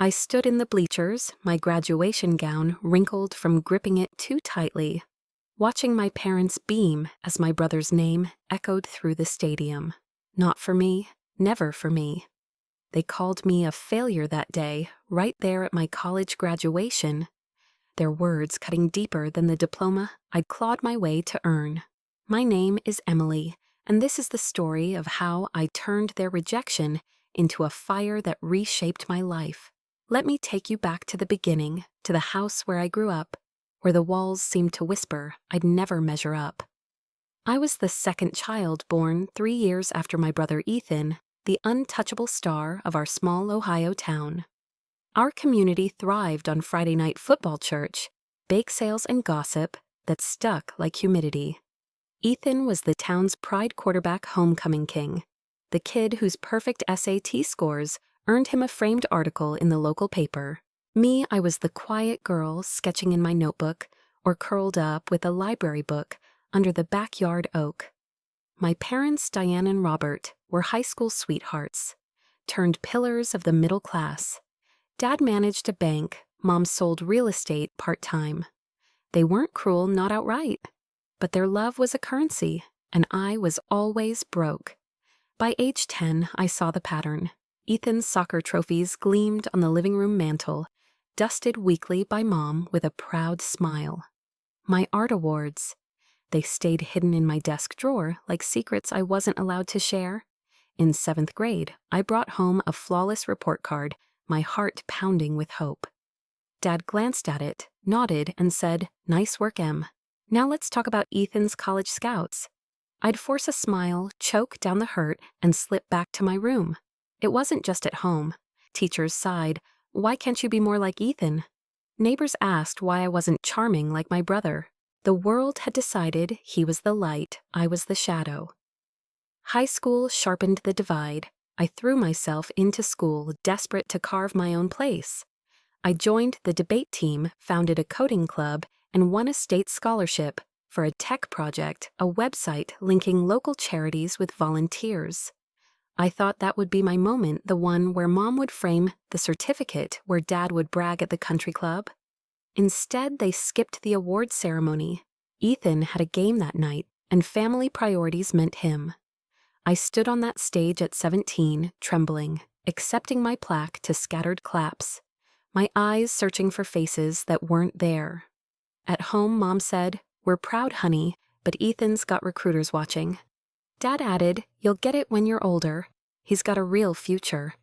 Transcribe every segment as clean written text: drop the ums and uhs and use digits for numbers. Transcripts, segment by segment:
I stood in the bleachers, my graduation gown wrinkled from gripping it too tightly, watching my parents beam as my brother's name echoed through the stadium. Not for me, never for me. They called me a failure that day, right there at my college graduation, their words cutting deeper than the diploma I'd clawed my way to earn. My name is Emily, and this is the story of how I turned their rejection into a fire that reshaped my life. Let me take you back to the beginning, to the house where I grew up, where the walls seemed to whisper I'd never measure up. I was the second child born 3 years after my brother Ethan, the untouchable star of our small Ohio town. Our community thrived on Friday night football church, bake sales and gossip that stuck like humidity. Ethan was the town's pride quarterback homecoming king, the kid whose perfect SAT scores earned him a framed article in the local paper. Me, I was the quiet girl sketching in my notebook or curled up with a library book under the backyard oak. My parents, Diane and Robert, were high school sweethearts, turned pillars of the middle class. Dad managed a bank, Mom sold real estate part-time. They weren't cruel, not outright, but their love was a currency, and I was always broke. By age 10, I saw the pattern. Ethan's soccer trophies gleamed on the living room mantel, dusted weekly by Mom with a proud smile. My art awards. They stayed hidden in my desk drawer like secrets I wasn't allowed to share. In 7th grade, I brought home a flawless report card, my heart pounding with hope. Dad glanced at it, nodded, and said, "Nice work, Em. Now let's talk about Ethan's college scouts." I'd force a smile, choke down the hurt, and slip back to my room. It wasn't just at home. Teachers sighed, "Why can't you be more like Ethan?" Neighbors asked why I wasn't charming like my brother. The world had decided he was the light, I was the shadow. High school sharpened the divide. I threw myself into school, desperate to carve my own place. I joined the debate team, founded a coding club, and won a state scholarship for a tech project, a website linking local charities with volunteers. I thought that would be my moment, the one where Mom would frame the certificate, where Dad would brag at the country club. Instead, they skipped the award ceremony. Ethan had a game that night, and family priorities meant him. I stood on that stage at 17, trembling, accepting my plaque to scattered claps, my eyes searching for faces that weren't there. At home, Mom said, "We're proud, honey, but Ethan's got recruiters watching." Dad added, "You'll get it when you're older. He's got a real future."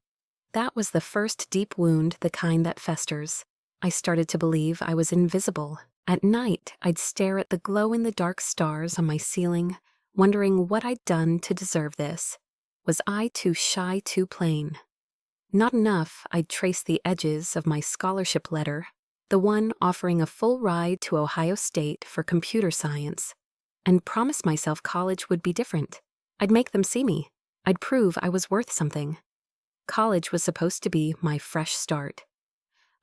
That was the first deep wound, the kind that festers. I started to believe I was invisible. At night, I'd stare at the glow-in-the-dark stars on my ceiling, wondering what I'd done to deserve this. Was I too shy, too plain? Not enough, I'd trace the edges of my scholarship letter, the one offering a full ride to Ohio State for computer science, and promise myself college would be different. I'd make them see me. I'd prove I was worth something. College was supposed to be my fresh start.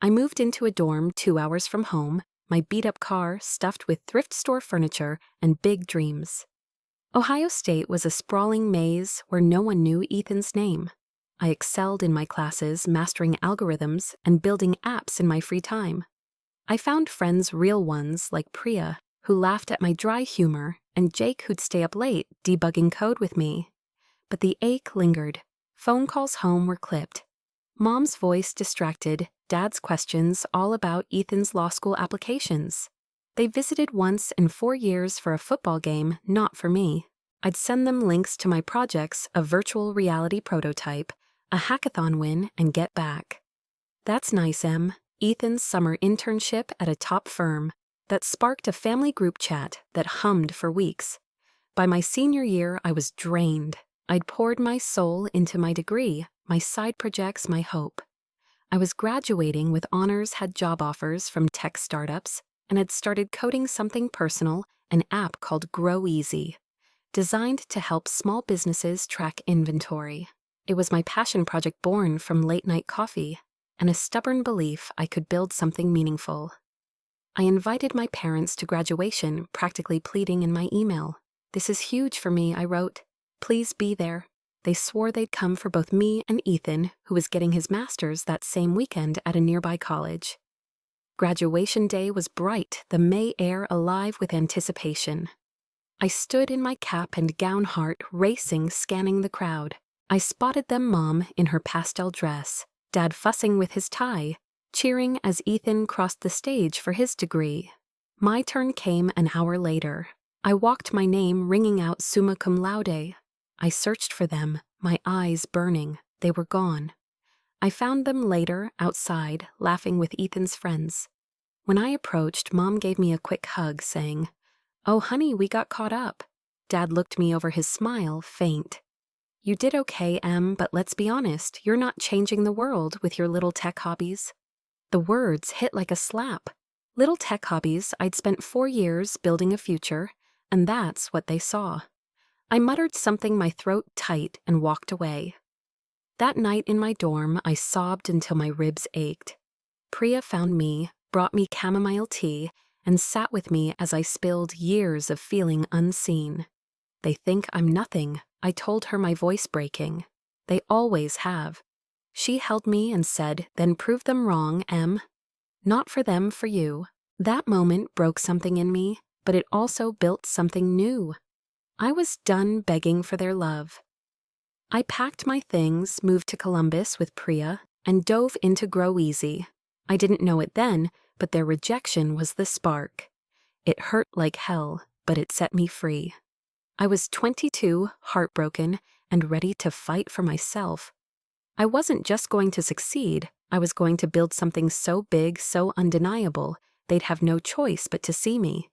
I moved into a dorm 2 hours from home, my beat-up car stuffed with thrift store furniture and big dreams. Ohio State was a sprawling maze where no one knew Ethan's name. I excelled in my classes, mastering algorithms and building apps in my free time. I found friends, real ones like Priya, who laughed at my dry humor, and Jake, who'd stay up late debugging code with me. But the ache lingered. Phone calls home were clipped. Mom's voice distracted, Dad's questions all about Ethan's law school applications. They visited once in 4 years for a football game, not for me. I'd send them links to my projects, a virtual reality prototype, a hackathon win, and get back. That's nice, Em. Ethan's summer internship at a top firm that sparked a family group chat that hummed for weeks. By my senior year, I was drained. I'd poured my soul into my degree, my side projects, my hope. I was graduating with honors, had job offers from tech startups, and had started coding something personal, an app called Grow Easy, designed to help small businesses track inventory. It was my passion project born from late-night coffee and a stubborn belief I could build something meaningful. I invited my parents to graduation, practically pleading in my email. "This is huge for me," I wrote. "Please be there." They swore they'd come for both me and Ethan, who was getting his master's that same weekend at a nearby college. Graduation day was bright, the May air alive with anticipation. I stood in my cap and gown, heart racing, scanning the crowd. I spotted them, Mom in her pastel dress, Dad fussing with his tie, cheering as Ethan crossed the stage for his degree. My turn came an hour later. I walked my name ringing out summa cum laude. I searched for them, my eyes burning. They were gone. I found them later, outside, laughing with Ethan's friends. When I approached, Mom gave me a quick hug, saying, "Oh, honey, we got caught up." Dad looked me over, his smile faint. "You did okay, Em, but let's be honest, you're not changing the world with your little tech hobbies." The words hit like a slap. Little tech hobbies, I'd spent 4 years building a future, and that's what they saw. I muttered something, my throat tight, and walked away. That night in my dorm, I sobbed until my ribs ached. Priya found me, brought me chamomile tea, and sat with me as I spilled years of feeling unseen. "They think I'm nothing," I told her, my voice breaking. "They always have." She held me and said, "Then prove them wrong, Em. Not for them, for you." That moment broke something in me, but it also built something new. I was done begging for their love. I packed my things, moved to Columbus with Priya, and dove into Grow Easy. I didn't know it then, but their rejection was the spark. It hurt like hell, but it set me free. I was 22, heartbroken, and ready to fight for myself. I wasn't just going to succeed, I was going to build something so big, so undeniable, they'd have no choice but to see me.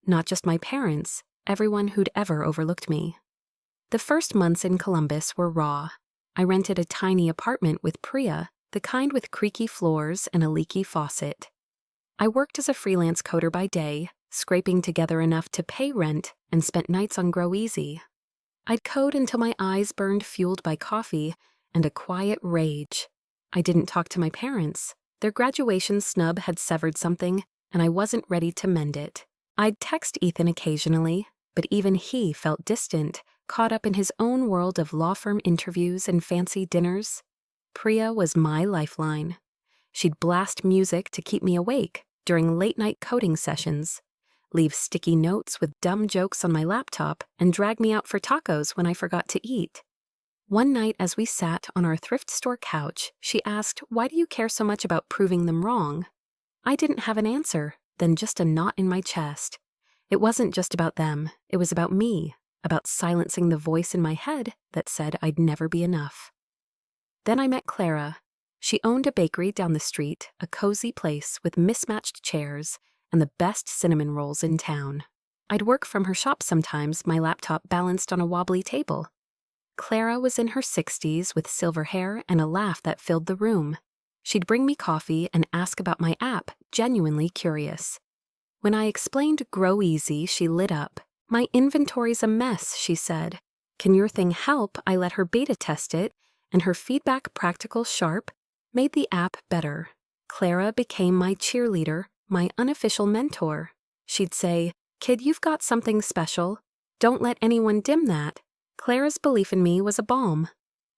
Not just my parents, everyone who'd ever overlooked me. The first months in Columbus were raw. I rented a tiny apartment with Priya, the kind with creaky floors and a leaky faucet. I worked as a freelance coder by day, scraping together enough to pay rent, and spent nights on Grow Easy. I'd code until my eyes burned, fueled by coffee and a quiet rage. I didn't talk to my parents. Their graduation snub had severed something, and I wasn't ready to mend it. I'd text Ethan occasionally, but even he felt distant, caught up in his own world of law firm interviews and fancy dinners. Priya was my lifeline. She'd blast music to keep me awake during late-night coding sessions, leave sticky notes with dumb jokes on my laptop, and drag me out for tacos when I forgot to eat. One night as we sat on our thrift store couch, she asked, "Why do you care so much about proving them wrong?" I didn't have an answer, then just a knot in my chest. It wasn't just about them, it was about me, about silencing the voice in my head that said I'd never be enough. Then I met Clara. She owned a bakery down the street, a cozy place with mismatched chairs and the best cinnamon rolls in town. I'd work from her shop sometimes, my laptop balanced on a wobbly table. Clara was in her 60s with silver hair and a laugh that filled the room. She'd bring me coffee and ask about my app, genuinely curious. When I explained Grow Easy, she lit up. "My inventory's a mess," she said. "Can your thing help?" I let her beta test it, and her feedback, practical, sharp, made the app better. Clara became my cheerleader, my unofficial mentor. She'd say, "Kid, you've got something special. Don't let anyone dim that." Clara's belief in me was a balm.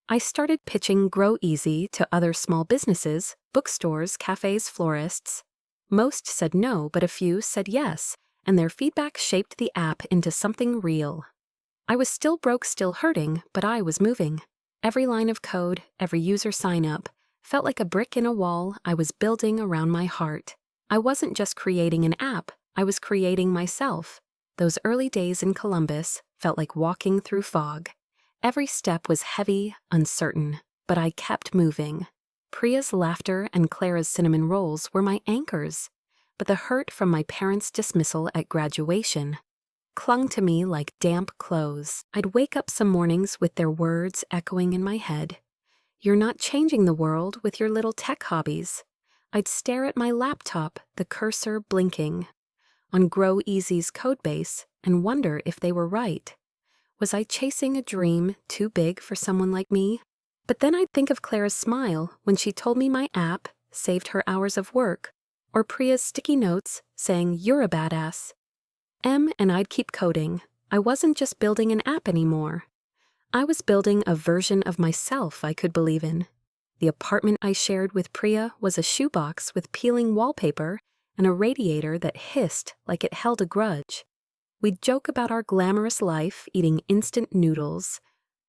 I started pitching Grow Easy to other small businesses, bookstores, cafes, florists. Most said no, but a few said yes, and their feedback shaped the app into something real. I was still broke, still hurting, but I was moving. Every line of code, every user sign-up, felt like a brick in a wall I was building around my heart. I wasn't just creating an app, I was creating myself. Those early days in Columbus felt like walking through fog. Every step was heavy, uncertain, but I kept moving. Priya's laughter and Clara's cinnamon rolls were my anchors, but the hurt from my parents' dismissal at graduation clung to me like damp clothes. I'd wake up some mornings with their words echoing in my head. "You're not changing the world with your little tech hobbies." I'd stare at my laptop, the cursor blinking, on Grow Easy's codebase, and wonder if they were right. Was I chasing a dream too big for someone like me? But then I'd think of Clara's smile when she told me my app saved her hours of work, or Priya's sticky notes saying, "You're a badass." And I'd keep coding. I wasn't just building an app anymore. I was building a version of myself I could believe in. The apartment I shared with Priya was a shoebox with peeling wallpaper and a radiator that hissed like it held a grudge. We'd joke about our glamorous life eating instant noodles,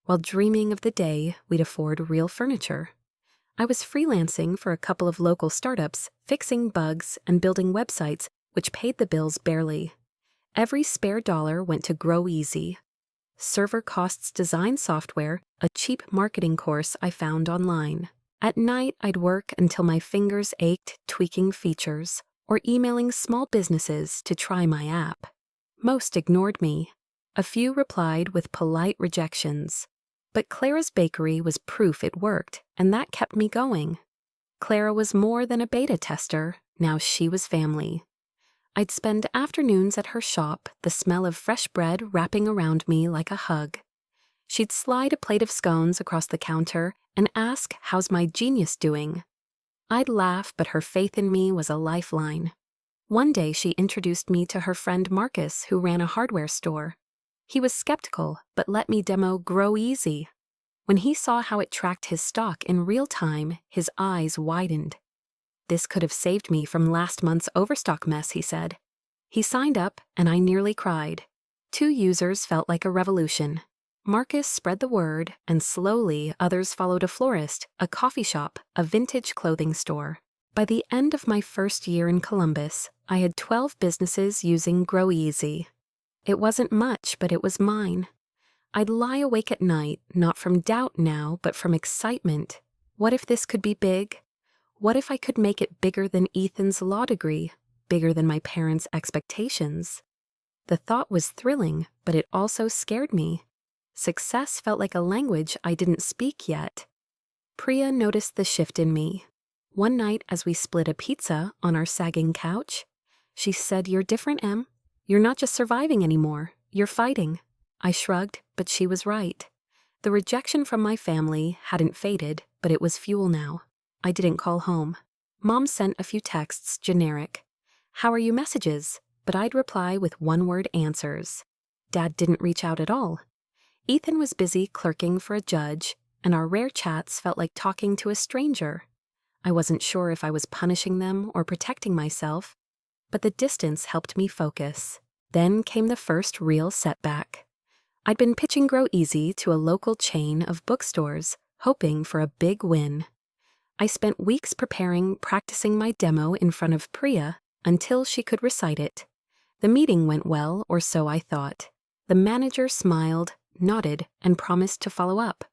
while dreaming of the day we'd afford real furniture. I was freelancing for a couple of local startups, fixing bugs and building websites which paid the bills barely. Every spare dollar went to Grow Easy. Server costs design software, a cheap marketing course I found online. At night, I'd work until my fingers ached tweaking features or emailing small businesses to try my app. Most ignored me. A few replied with polite rejections. But Clara's bakery was proof it worked, and that kept me going. Clara was more than a beta tester, now she was family. I'd spend afternoons at her shop, the smell of fresh bread wrapping around me like a hug. She'd slide a plate of scones across the counter and ask, "How's my genius doing?" I'd laugh, but her faith in me was a lifeline. One day she introduced me to her friend Marcus, who ran a hardware store. He was skeptical, but let me demo Grow Easy. When he saw how it tracked his stock in real time, his eyes widened. "This could have saved me from last month's overstock mess," he said. He signed up, and I nearly cried. 2 users felt like a revolution. Marcus spread the word, and slowly others followed: a florist, a coffee shop, a vintage clothing store. By the end of my first year in Columbus, I had 12 businesses using Grow Easy. It wasn't much, but it was mine. I'd lie awake at night, not from doubt now, but from excitement. What if this could be big? What if I could make it bigger than Ethan's law degree, bigger than my parents' expectations? The thought was thrilling, but it also scared me. Success felt like a language I didn't speak yet. Priya noticed the shift in me. One night as we split a pizza on our sagging couch, she said, "You're different, Em. You're not just surviving anymore, you're fighting." I shrugged, but she was right. The rejection from my family hadn't faded, but it was fuel now. I didn't call home. Mom sent a few texts, generic. "How are you" messages, but I'd reply with one-word answers. Dad didn't reach out at all. Ethan was busy clerking for a judge, and our rare chats felt like talking to a stranger. I wasn't sure if I was punishing them or protecting myself, but the distance helped me focus. Then came the first real setback. I'd been pitching Grow Easy to a local chain of bookstores, hoping for a big win. I spent weeks preparing, practicing my demo in front of Priya until she could recite it. The meeting went well, or so I thought. The manager smiled, nodded, and promised to follow up.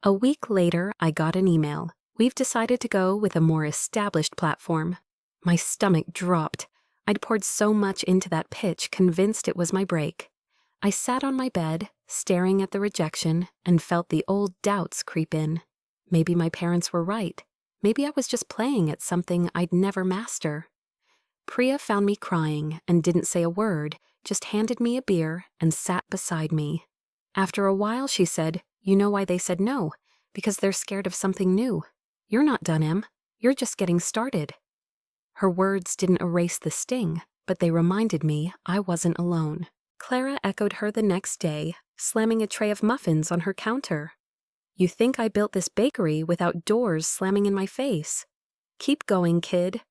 A week later, I got an email. "We've decided to go with a more established platform." My stomach dropped. I'd poured so much into that pitch, convinced it was my break. I sat on my bed, staring at the rejection, and felt the old doubts creep in. Maybe my parents were right. Maybe I was just playing at something I'd never master. Priya found me crying and didn't say a word, just handed me a beer and sat beside me. After a while, she said, "You know why they said no? Because they're scared of something new. You're not done, Em. You're just getting started." Her words didn't erase the sting, but they reminded me I wasn't alone. Clara echoed her the next day, slamming a tray of muffins on her counter. "You think I built this bakery without doors slamming in my face? Keep going, kid."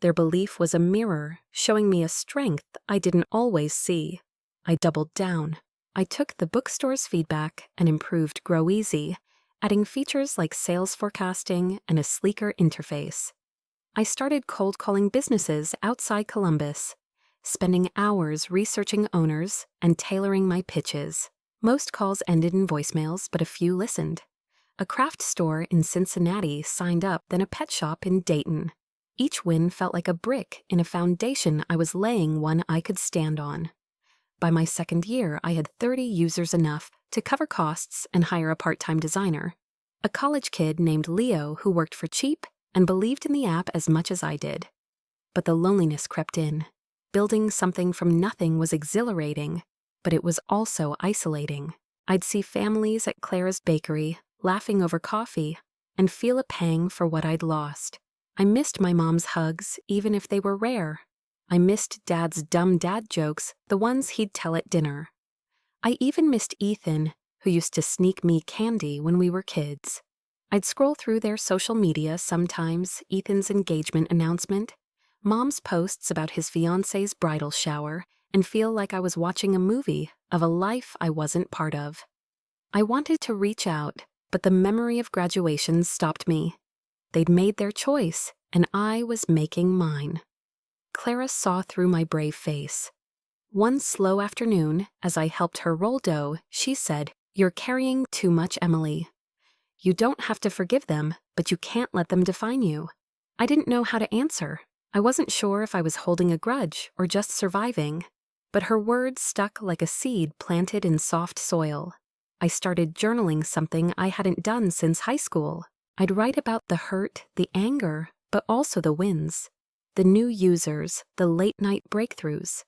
Their belief was a mirror, showing me a strength I didn't always see. I doubled down. I took the bookstore's feedback and improved Grow Easy, adding features like sales forecasting and a sleeker interface. I started cold calling businesses outside Columbus, spending hours researching owners and tailoring my pitches. Most calls ended in voicemails, but a few listened. A craft store in Cincinnati signed up, then a pet shop in Dayton. Each win felt like a brick in a foundation I was laying, one I could stand on. By my second year, I had 30 users, enough to cover costs and hire a part-time designer. A college kid named Leo who worked for cheap and believed in the app as much as I did. But the loneliness crept in. Building something from nothing was exhilarating, but it was also isolating. I'd see families at Clara's bakery, laughing over coffee, and feel a pang for what I'd lost. I missed my mom's hugs, even if they were rare. I missed Dad's dumb dad jokes, the ones he'd tell at dinner. I even missed Ethan, who used to sneak me candy when we were kids. I'd scroll through their social media sometimes, Ethan's engagement announcement, Mom's posts about his fiancé's bridal shower, and feel like I was watching a movie of a life I wasn't part of. I wanted to reach out, but the memory of graduation stopped me. They'd made their choice, and I was making mine. Clara saw through my brave face. One slow afternoon, as I helped her roll dough, she said, "You're carrying too much, Emily. You don't have to forgive them, but you can't let them define you." I didn't know how to answer. I wasn't sure if I was holding a grudge or just surviving, but her words stuck like a seed planted in soft soil. I started journaling, something I hadn't done since high school. I'd write about the hurt, the anger, but also the wins, the new users, the late-night breakthroughs.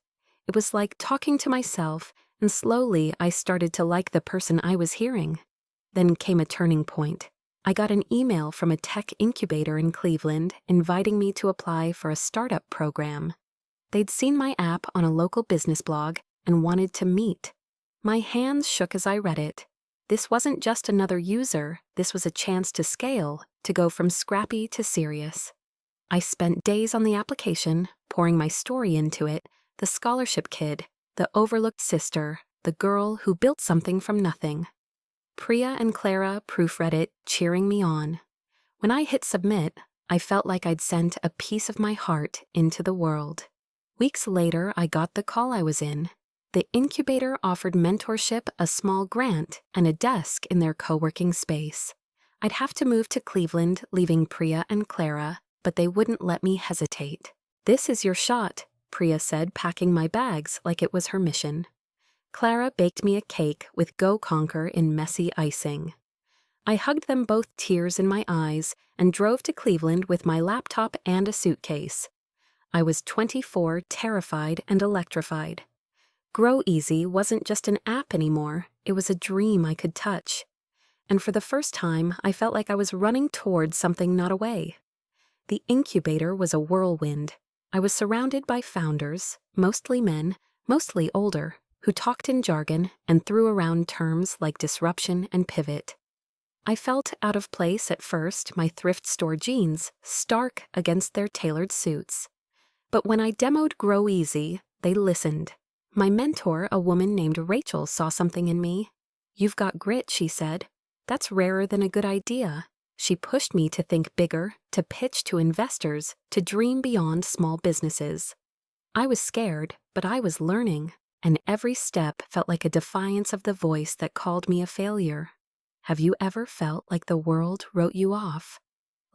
It was like talking to myself, and slowly I started to like the person I was hearing. Then came a turning point. I got an email from a tech incubator in Cleveland inviting me to apply for a startup program. They'd seen my app on a local business blog and wanted to meet. My hands shook as I read it. This wasn't just another user, this was a chance to scale, to go from scrappy to serious. I spent days on the application, pouring my story into it, the scholarship kid, the overlooked sister, the girl who built something from nothing. Priya and Clara proofread it, cheering me on. When I hit submit, I felt like I'd sent a piece of my heart into the world. Weeks later, I got the call I was in. The incubator offered mentorship, a small grant, and a desk in their co-working space. I'd have to move to Cleveland, leaving Priya and Clara, but they wouldn't let me hesitate. "This is your shot," Priya said, packing my bags like it was her mission. Clara baked me a cake with Go Conquer in messy icing. I hugged them both, tears in my eyes, and drove to Cleveland with my laptop and a suitcase. I was 24, terrified and electrified. Grow Easy wasn't just an app anymore, it was a dream I could touch. And for the first time, I felt like I was running towards something, not away. The incubator was a whirlwind. I was surrounded by founders, mostly men, mostly older, who talked in jargon and threw around terms like disruption and pivot. I felt out of place at first, my thrift store jeans stark against their tailored suits. But when I demoed Grow Easy, they listened. My mentor, a woman named Rachel, saw something in me. "You've got grit," she said. "That's rarer than a good idea." She pushed me to think bigger, to pitch to investors, to dream beyond small businesses. I was scared, but I was learning, and every step felt like a defiance of the voice that called me a failure. Have you ever felt like the world wrote you off?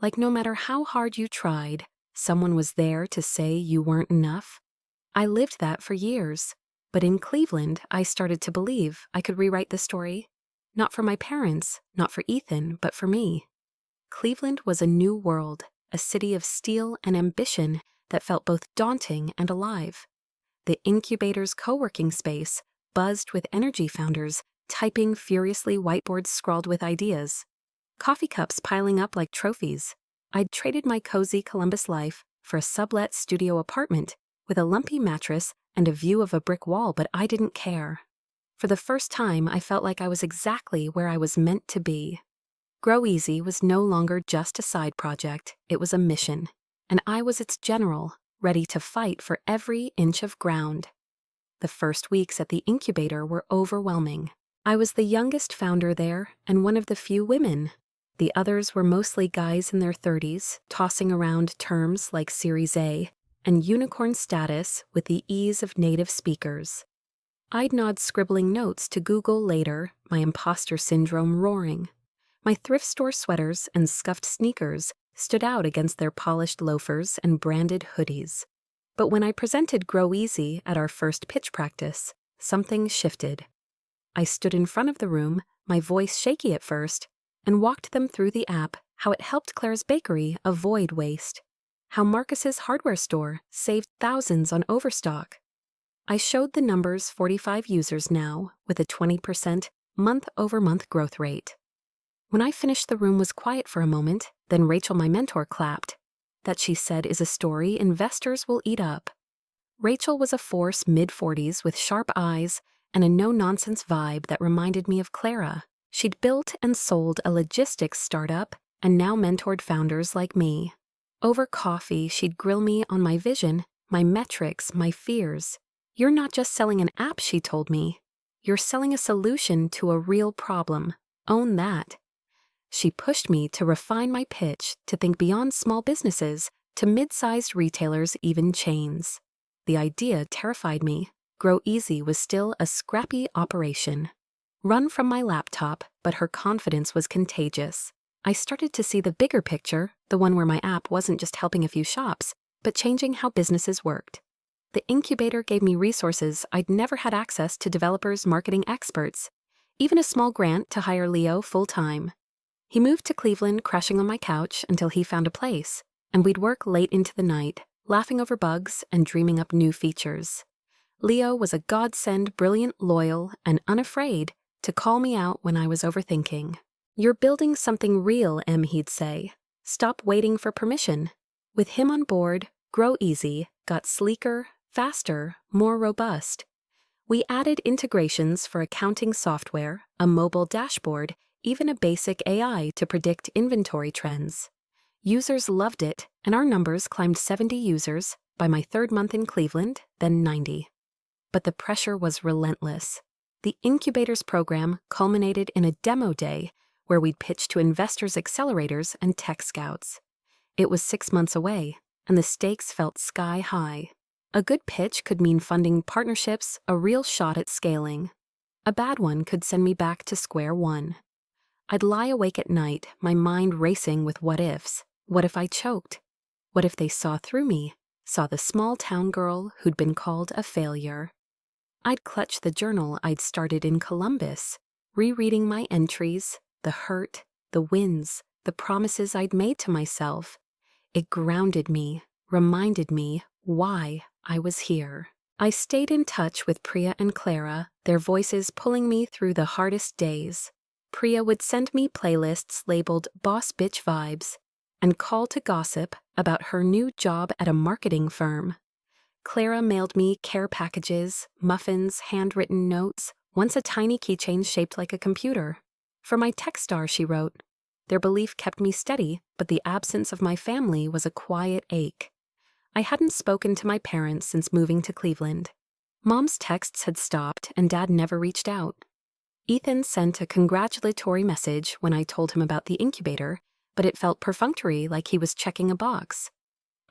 Like no matter how hard you tried, someone was there to say you weren't enough? I lived that for years, but in Cleveland, I started to believe I could rewrite the story. Not for my parents, not for Ethan, but for me. Cleveland was a new world, a city of steel and ambition that felt both daunting and alive. The incubator's co-working space buzzed with energy founders typing furiously, whiteboards scrawled with ideas. Coffee cups piling up like trophies. I'd traded my cozy Columbus life for a sublet studio apartment with a lumpy mattress and a view of a brick wall, but I didn't care. For the first time, I felt like I was exactly where I was meant to be. Grow Easy was no longer just a side project, it was a mission, and I was its general, ready to fight for every inch of ground. The first weeks at the incubator were overwhelming. I was the youngest founder there and one of the few women. The others were mostly guys in their 30s, tossing around terms like Series A and unicorn status with the ease of native speakers. I'd nod scribbling notes to Google later, my imposter syndrome roaring. My thrift store sweaters and scuffed sneakers stood out against their polished loafers and branded hoodies. But when I presented Grow Easy at our first pitch practice, something shifted. I stood in front of the room, my voice shaky at first, and walked them through the app, how it helped Claire's bakery avoid waste, how Marcus's hardware store saved thousands on overstock. I showed the numbers, 45 users now, with a 20% month-over-month growth rate. When I finished, the room was quiet for a moment, then Rachel, my mentor, clapped. That, she said, is a story investors will eat up. Rachel was a force mid-40s with sharp eyes and a no-nonsense vibe that reminded me of Clara. She'd built and sold a logistics startup and now mentored founders like me. Over coffee, she'd grill me on my vision, my metrics, my fears. "You're not just selling an app," she told me. "You're selling a solution to a real problem. Own that." She pushed me to refine my pitch, to think beyond small businesses, to mid-sized retailers, even chains. The idea terrified me. Grow Easy was still a scrappy operation. Run from my laptop, but her confidence was contagious. I started to see the bigger picture, the one where my app wasn't just helping a few shops, but changing how businesses worked. The incubator gave me resources I'd never had access to: developers, marketing experts, even a small grant to hire Leo full-time. He moved to Cleveland, crashing on my couch until he found a place, and we'd work late into the night, laughing over bugs and dreaming up new features. Leo was a godsend, brilliant, loyal, and unafraid to call me out when I was overthinking. "You're building something real, Em," he'd say. "Stop waiting for permission." With him on board, Grow Easy got sleeker, faster, more robust. We added integrations for accounting software, a mobile dashboard, even a basic AI to predict inventory trends. Users loved it, and our numbers climbed 70 users by my third month in Cleveland, then 90. But the pressure was relentless. The incubator's program culminated in a demo day where we'd pitch to investors, accelerators, and tech scouts. It was 6 months away, and the stakes felt sky high. A good pitch could mean funding partnerships, a real shot at scaling. A bad one could send me back to square one. I'd lie awake at night, my mind racing with what ifs. What if I choked? What if they saw through me, saw the small town girl who'd been called a failure? I'd clutch the journal I'd started in Columbus, rereading my entries, the hurt, the wins, the promises I'd made to myself. It grounded me, reminded me why I was here. I stayed in touch with Priya and Clara, their voices pulling me through the hardest days. Priya would send me playlists labeled Boss Bitch Vibes and call to gossip about her new job at a marketing firm. Clara mailed me care packages, muffins, handwritten notes, once a tiny keychain shaped like a computer. For my tech star, she wrote, "Their belief kept me steady, but the absence of my family was a quiet ache." I hadn't spoken to my parents since moving to Cleveland. Mom's texts had stopped and Dad never reached out. Ethan sent a congratulatory message when I told him about the incubator, but it felt perfunctory, like he was checking a box.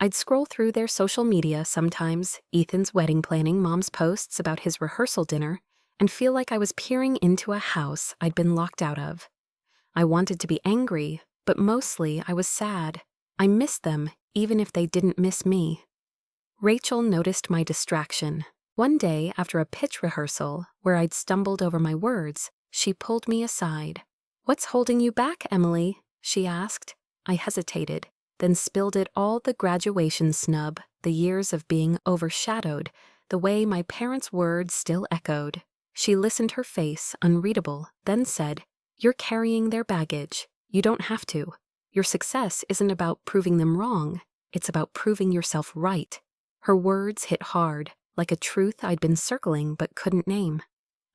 I'd scroll through their social media sometimes, Ethan's wedding planning, Mom's posts about his rehearsal dinner, and feel like I was peering into a house I'd been locked out of. I wanted to be angry, but mostly I was sad. I missed them, even if they didn't miss me. Rachel noticed my distraction. One day, after a pitch rehearsal, where I'd stumbled over my words, she pulled me aside. "What's holding you back, Emily?" she asked. I hesitated, then spilled it all: the graduation snub, the years of being overshadowed, the way my parents' words still echoed. She listened, her face unreadable, then said, "You're carrying their baggage. You don't have to. Your success isn't about proving them wrong. It's about proving yourself right." Her words hit hard, like a truth I'd been circling but couldn't name.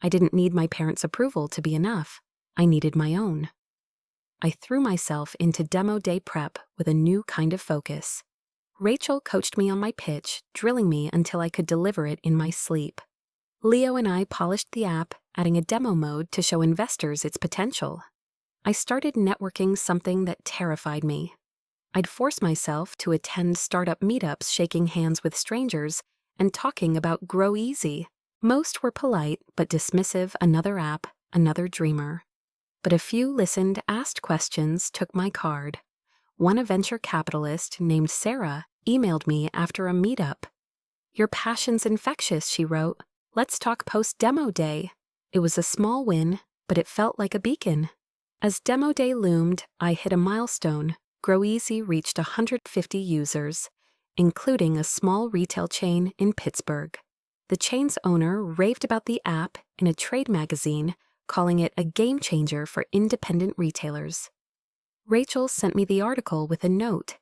I didn't need my parents' approval to be enough. I needed my own. I threw myself into demo day prep with a new kind of focus. Rachel coached me on my pitch, drilling me until I could deliver it in my sleep. Leo and I polished the app, adding a demo mode to show investors its potential. I started networking, something that terrified me. I'd force myself to attend startup meetups, shaking hands with strangers, and talking about Grow Easy. Most were polite but dismissive: another app, another dreamer. But a few listened, asked questions, took my card. One, a venture capitalist named Sarah, emailed me after a meetup. "Your passion's infectious," she wrote. "Let's talk post-demo day." It was a small win, but it felt like a beacon. As demo day loomed, I hit a milestone. Grow Easy reached 150 users, including a small retail chain in Pittsburgh. The chain's owner raved about the app in a trade magazine, calling it a game changer for independent retailers. Rachel sent me the article with a note.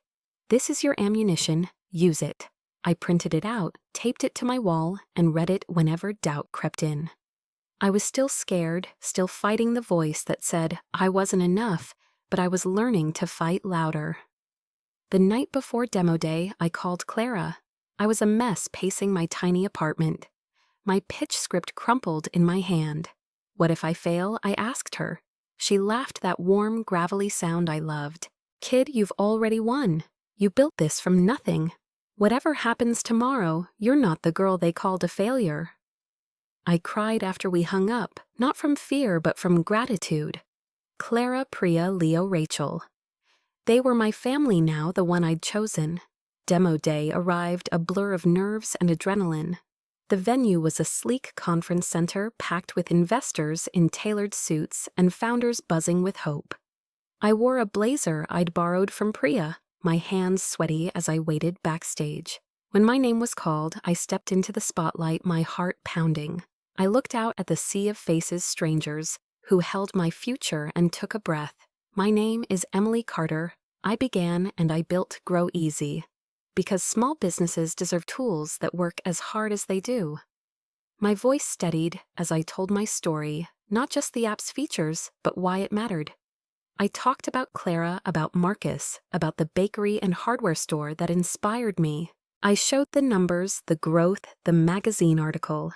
"This is your ammunition, use it." I printed it out, taped it to my wall, and read it whenever doubt crept in. I was still scared, still fighting the voice that said I wasn't enough, but I was learning to fight louder. The night before demo day, I called Clara. I was a mess pacing my tiny apartment. My pitch script crumpled in my hand. What if I fail? I asked her. She laughed that warm, gravelly sound I loved. Kid, you've already won. You built this from nothing. Whatever happens tomorrow, you're not the girl they called a failure. I cried after we hung up, not from fear but from gratitude. Clara, Priya, Leo, Rachel. They were my family now, the one I'd chosen. Demo day arrived, a blur of nerves and adrenaline. The venue was a sleek conference center packed with investors in tailored suits and founders buzzing with hope. I wore a blazer I'd borrowed from Priya, my hands sweaty as I waited backstage. When my name was called, I stepped into the spotlight, my heart pounding. I looked out at the sea of faces, strangers, who held my future, and took a breath. My name is Emily Carter. I began and I built Grow Easy. Because small businesses deserve tools that work as hard as they do. My voice steadied as I told my story, not just the app's features, but why it mattered. I talked about Clara, about Marcus, about the bakery and hardware store that inspired me. I showed the numbers, the growth, the magazine article.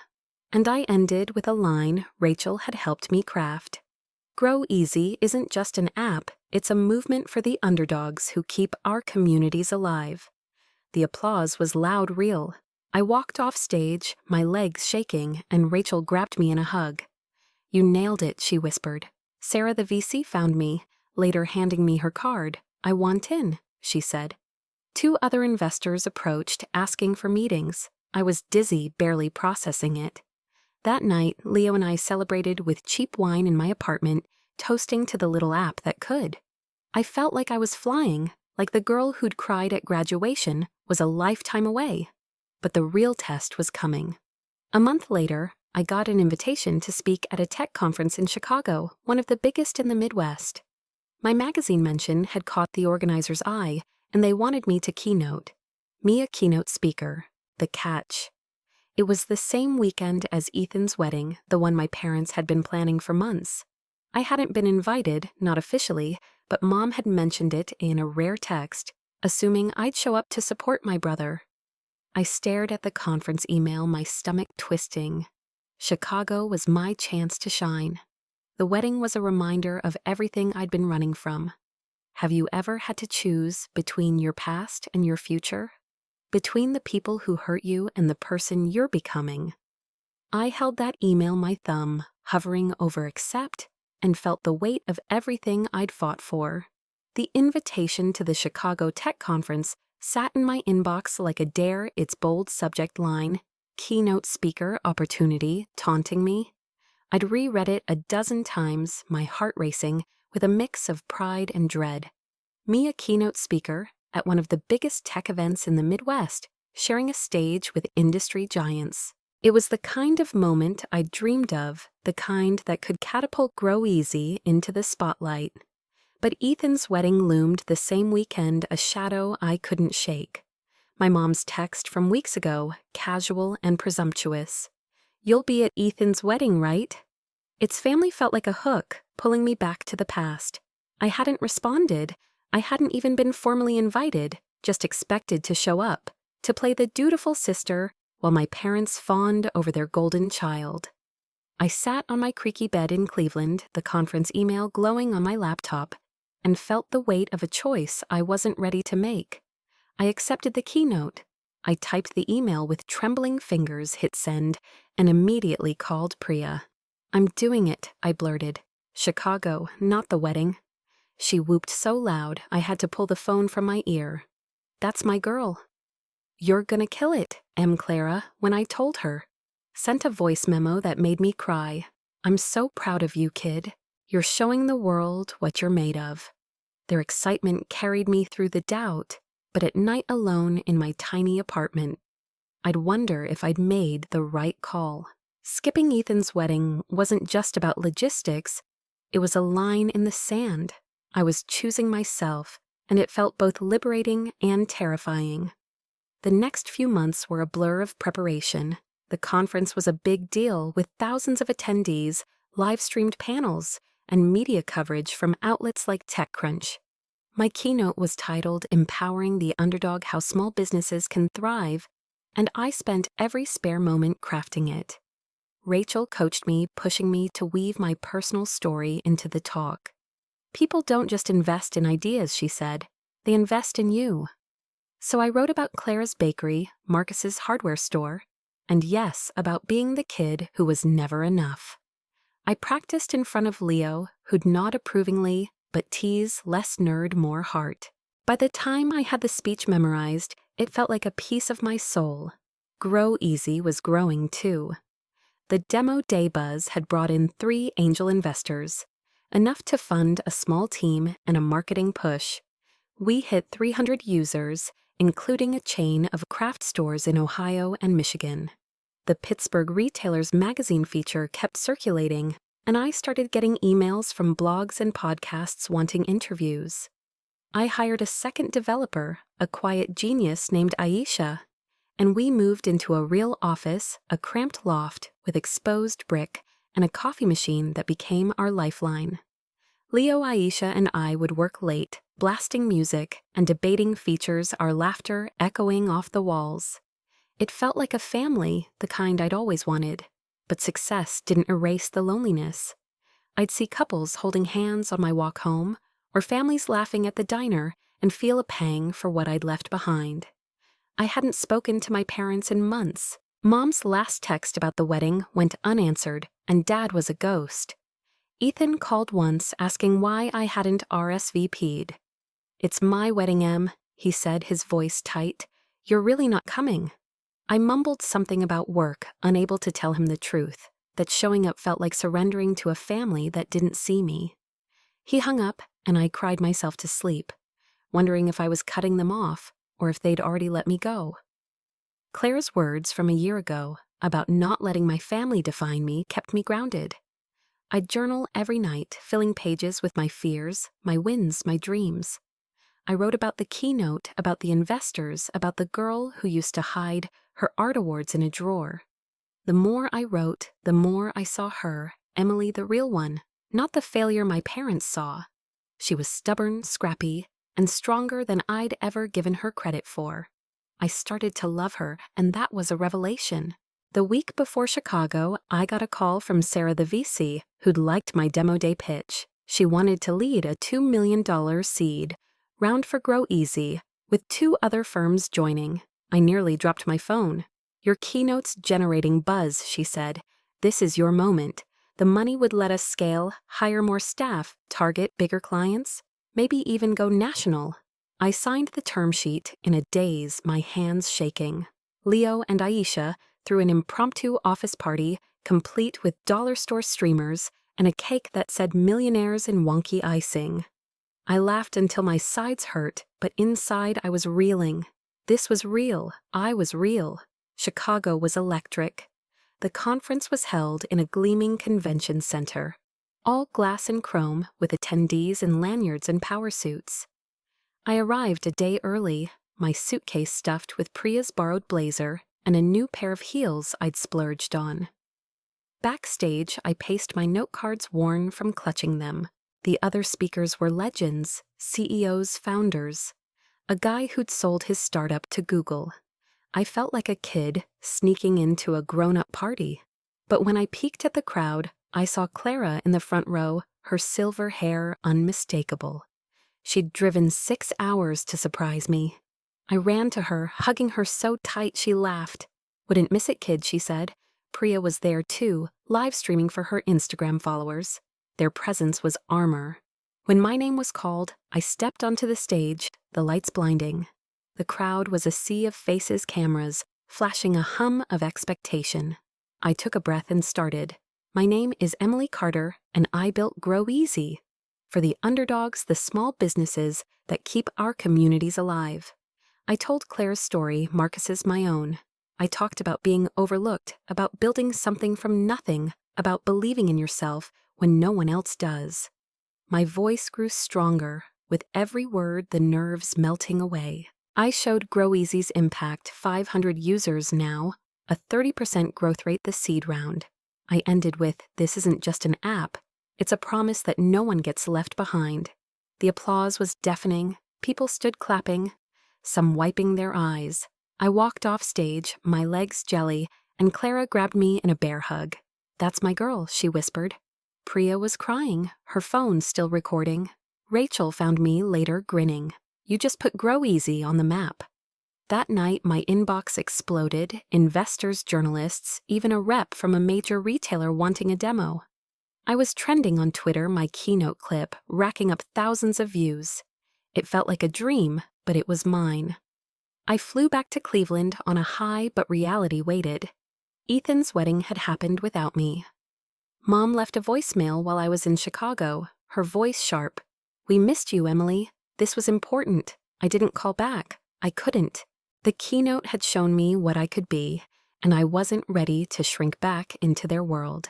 And I ended with a line Rachel had helped me craft. Grow Easy isn't just an app, it's a movement for the underdogs who keep our communities alive. The applause was loud, real. I walked off stage, my legs shaking, and Rachel grabbed me in a hug. You nailed it, she whispered. Sarah, the VC, found me, later handing me her card. I want in, she said. 2 other investors approached, asking for meetings. I was dizzy, barely processing it. That night, Leo and I celebrated with cheap wine in my apartment, toasting to the little app that could. I felt like I was flying, like the girl who'd cried at graduation was a lifetime away. But the real test was coming. A month later, I got an invitation to speak at a tech conference in Chicago, one of the biggest in the Midwest. My magazine mention had caught the organizer's eye, and they wanted me to keynote. Me a keynote speaker. The catch. It was the same weekend as Ethan's wedding, the one my parents had been planning for months. I hadn't been invited, not officially, but Mom had mentioned it in a rare text, assuming I'd show up to support my brother. I stared at the conference email, my stomach twisting. Chicago was my chance to shine. The wedding was a reminder of everything I'd been running from. Have you ever had to choose between your past and your future? Between the people who hurt you and the person you're becoming? I held that email, my thumb, hovering over accept, and felt the weight of everything I'd fought for. The invitation to the Chicago Tech Conference sat in my inbox like a dare, its bold subject line, keynote speaker opportunity, taunting me. I'd reread it a dozen times, my heart racing, with a mix of pride and dread. Me a keynote speaker at one of the biggest tech events in the Midwest, sharing a stage with industry giants. It was the kind of moment I'd dreamed of, the kind that could catapult Grow Easy into the spotlight. But Ethan's wedding loomed the same weekend, a shadow I couldn't shake. My mom's text from weeks ago, casual and presumptuous. You'll be at Ethan's wedding, right? Its family felt like a hook, pulling me back to the past. I hadn't responded. I hadn't even been formally invited, just expected to show up, to play the dutiful sister while my parents fawned over their golden child. I sat on my creaky bed in Cleveland, the conference email glowing on my laptop, and felt the weight of a choice I wasn't ready to make. I accepted the keynote. I typed the email with trembling fingers, hit send, and immediately called Priya. I'm doing it, I blurted. Chicago, not the wedding. She whooped so loud I had to pull the phone from my ear. That's my girl. You're gonna kill it, Clara, when I told her. Sent a voice memo that made me cry. I'm so proud of you, kid. You're showing the world what you're made of. Their excitement carried me through the doubt, but at night alone in my tiny apartment, I'd wonder if I'd made the right call. Skipping Ethan's wedding wasn't just about logistics, it was a line in the sand. I was choosing myself, and it felt both liberating and terrifying. The next few months were a blur of preparation. The conference was a big deal with thousands of attendees, live-streamed panels, and media coverage from outlets like TechCrunch. My keynote was titled Empowering the Underdog: How Small Businesses Can Thrive, and I spent every spare moment crafting it. Rachel coached me, pushing me to weave my personal story into the talk. People don't just invest in ideas, she said. They invest in you. So I wrote about Clara's bakery, Marcus's hardware store, and yes, about being the kid who was never enough. I practiced in front of Leo, who'd nod approvingly, but tease less nerd, more heart. By the time I had the speech memorized, it felt like a piece of my soul. Grow Easy was growing too. The demo day buzz had brought in 3 angel investors, enough to fund a small team and a marketing push. We hit 300 users, including a chain of craft stores in Ohio and Michigan. The Pittsburgh Retailers magazine feature kept circulating, and I started getting emails from blogs and podcasts wanting interviews. I hired a second developer, a quiet genius named Aisha, and we moved into a real office, a cramped loft with exposed brick and a coffee machine that became our lifeline. Leo, Aisha, and I would work late, blasting music and debating features, our laughter echoing off the walls. It felt like a family, the kind I'd always wanted, but success didn't erase the loneliness. I'd see couples holding hands on my walk home, or families laughing at the diner, and feel a pang for what I'd left behind. I hadn't spoken to my parents in months. Mom's last text about the wedding went unanswered, and Dad was a ghost. Ethan called once asking why I hadn't RSVP'd. "It's my wedding, Em," he said, his voice tight. "You're really not coming." I mumbled something about work, unable to tell him the truth, that showing up felt like surrendering to a family that didn't see me. He hung up, and I cried myself to sleep, wondering if I was cutting them off, or if they'd already let me go. Claire's words from a year ago about not letting my family define me kept me grounded. I'd journal every night, filling pages with my fears, my wins, my dreams. I wrote about the keynote, about the investors, about the girl who used to hide her art awards in a drawer. The more I wrote, the more I saw her, Emily, the real one, not the failure my parents saw. She was stubborn, scrappy, and stronger than I'd ever given her credit for. I started to love her, and that was a revelation. The week before Chicago, I got a call from Sarah, the VC, who'd liked my demo day pitch. She wanted to lead a $2 million seed round for Grow Easy, with 2 other firms joining. I nearly dropped my phone. "Your keynote's generating buzz," she said. "This is your moment. The money would let us scale, hire more staff, target bigger clients, maybe even go national." I signed the term sheet in a daze, my hands shaking. Leo and Aisha threw an impromptu office party, complete with dollar store streamers and a cake that said millionaires in wonky icing. I laughed until my sides hurt, but inside I was reeling. This was real. I was real. Chicago was electric. The conference was held in a gleaming convention center, all glass and chrome, with attendees in lanyards and power suits. I arrived a day early, my suitcase stuffed with Priya's borrowed blazer and a new pair of heels I'd splurged on. Backstage, I paced my note cards worn from clutching them. The other speakers were legends, CEOs, founders. A guy who'd sold his startup to Google. I felt like a kid sneaking into a grown-up party. But when I peeked at the crowd, I saw Clara in the front row, her silver hair unmistakable. She'd driven 6 hours to surprise me. I ran to her, hugging her so tight she laughed. "Wouldn't miss it, kid," she said. Priya was there too, live streaming for her Instagram followers. Their presence was armor. When my name was called, I stepped onto the stage, the lights blinding. The crowd was a sea of faces, cameras, flashing a hum of expectation. I took a breath and started. "My name is Emily Carter, and I built Grow Easy. For the underdogs, the small businesses that keep our communities alive." I told Claire's story, Marcus's my own. I talked about being overlooked, about building something from nothing, about believing in yourself when no one else does. My voice grew stronger, with every word the nerves melting away. I showed Grow Easy's impact, 500 users now, A 30% growth rate the seed round. I ended with, "This isn't just an app. It's a promise that no one gets left behind." The applause was deafening. People stood clapping, some wiping their eyes. I walked off stage, my legs jelly, and Clara grabbed me in a bear hug. "That's my girl," she whispered. Priya was crying, her phone still recording. Rachel found me later grinning. "You just put Grow Easy on the map." That night, my inbox exploded, investors, journalists, even a rep from a major retailer wanting a demo. I was trending on Twitter, my keynote clip, racking up thousands of views. It felt like a dream, but it was mine. I flew back to Cleveland on a high, but reality waited. Ethan's wedding had happened without me. Mom left a voicemail while I was in Chicago, her voice sharp. "We missed you, Emily. This was important. I didn't call back. I couldn't." The keynote had shown me what I could be, and I wasn't ready to shrink back into their world.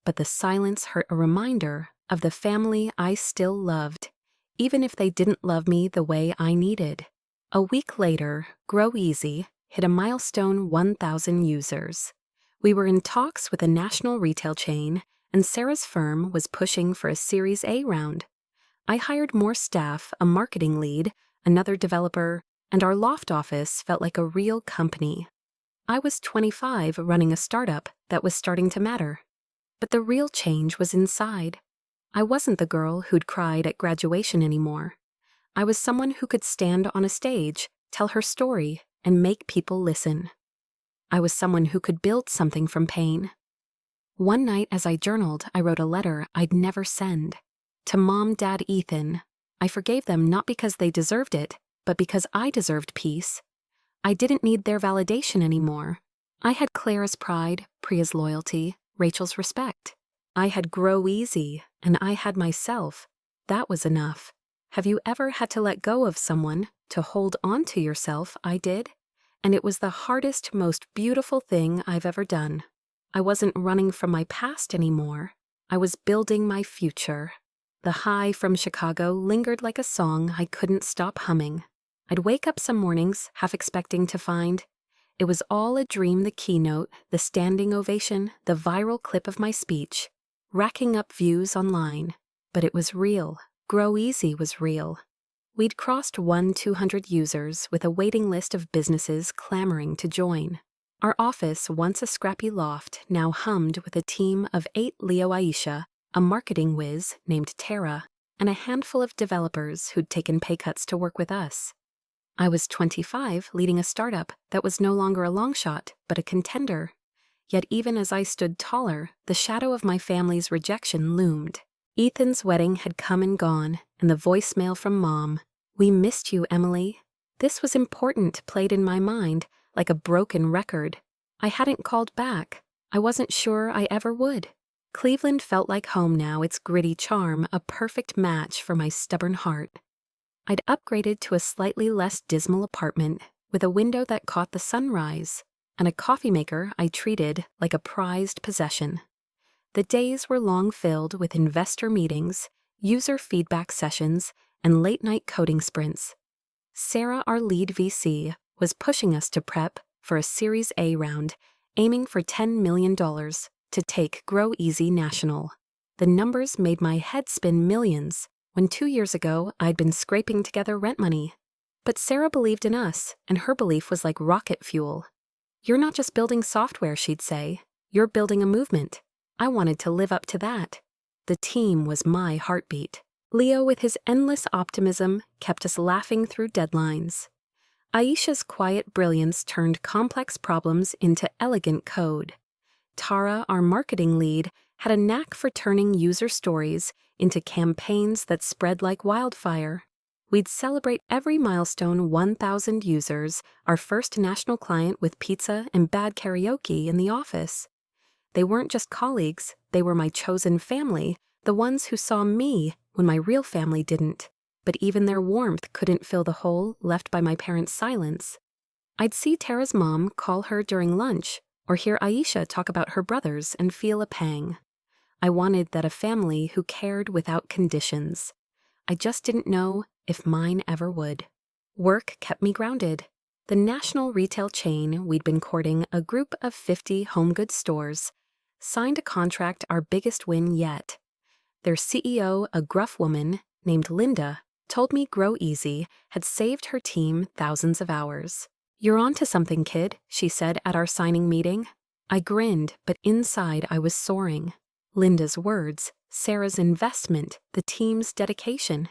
But the silence hurt a reminder of the family I still loved, even if they didn't love me the way I needed. A week later, Grow Easy hit a milestone 1,000 users. We were in talks with a national retail chain, and Sarah's firm was pushing for a Series A round. I hired more staff, a marketing lead, another developer, and our loft office felt like a real company. I was 25 running a startup that was starting to matter. But the real change was inside. I wasn't the girl who'd cried at graduation anymore. I was someone who could stand on a stage, tell her story, and make people listen. I was someone who could build something from pain. One night as I journaled, I wrote a letter I'd never send. To Mom, Dad, Ethan. I forgave them not because they deserved it, but because I deserved peace. I didn't need their validation anymore. I had Clara's pride, Priya's loyalty, Rachel's respect. I had Grow Easy, and I had myself. That was enough. Have you ever had to let go of someone to hold on to yourself? I did. And it was the hardest, most beautiful thing I've ever done. I wasn't running from my past anymore. I was building my future. The high from Chicago lingered like a song I couldn't stop humming. I'd wake up some mornings half expecting to find it was all a dream, the keynote, the standing ovation, the viral clip of my speech, racking up views online. But it was real. Grow Easy was real. We'd crossed 200 users with a waiting list of businesses clamoring to join. Our office, once a scrappy loft, now hummed with a team of 8 Leo Aisha, a marketing whiz named Tara, and a handful of developers who'd taken pay cuts to work with us. I was 25, leading a startup that was no longer a long shot, but a contender. Yet even as I stood taller, the shadow of my family's rejection loomed. Ethan's wedding had come and gone, and the voicemail from Mom, "We missed you, Emily." This was important, played in my mind, like a broken record. I hadn't called back. I wasn't sure I ever would. Cleveland felt like home now, its gritty charm, a perfect match for my stubborn heart. I'd upgraded to a slightly less dismal apartment with a window that caught the sunrise and a coffee maker I treated like a prized possession. The days were long filled with investor meetings, user feedback sessions, and late-night coding sprints. Sarah, our lead VC, was pushing us to prep for a Series A round, aiming for $10 million to take Grow Easy national. The numbers made my head spin millions, when 2 years ago I'd been scraping together rent money. But Sarah believed in us, and her belief was like rocket fuel. "You're not just building software," she'd say. "You're building a movement." I wanted to live up to that. The team was my heartbeat. Leo, with his endless optimism, kept us laughing through deadlines. Aisha's quiet brilliance turned complex problems into elegant code. Tara, our marketing lead, had a knack for turning user stories into campaigns that spread like wildfire. We'd celebrate every milestone, 1,000 users, our first national client with pizza and bad karaoke in the office. They weren't just colleagues, they were my chosen family, the ones who saw me when my real family didn't. But even their warmth couldn't fill the hole left by my parents' silence. I'd see Tara's mom call her during lunch, or hear Aisha talk about her brothers and feel a pang. I wanted that, a family who cared without conditions. I just didn't know if mine ever would. Work kept me grounded. The national retail chain we'd been courting, a group of 50 home goods stores, signed a contract, our biggest win yet. Their CEO, a gruff woman named Linda, told me Grow Easy had saved her team thousands of hours. "You're onto something, kid," she said at our signing meeting. I grinned, but inside I was soaring. Linda's words, Sarah's investment, the team's dedication.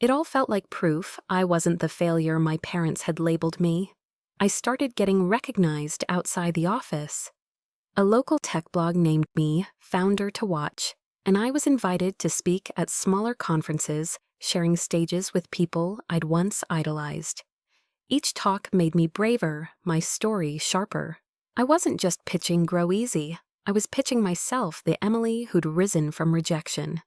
It all felt like proof I wasn't the failure my parents had labeled me. I started getting recognized outside the office. A local tech blog named me Founder to Watch, and I was invited to speak at smaller conferences, sharing stages with people I'd once idolized. Each talk made me braver, my story sharper. I wasn't just pitching Grow Easy. I was pitching myself, the Emily who'd risen from rejection.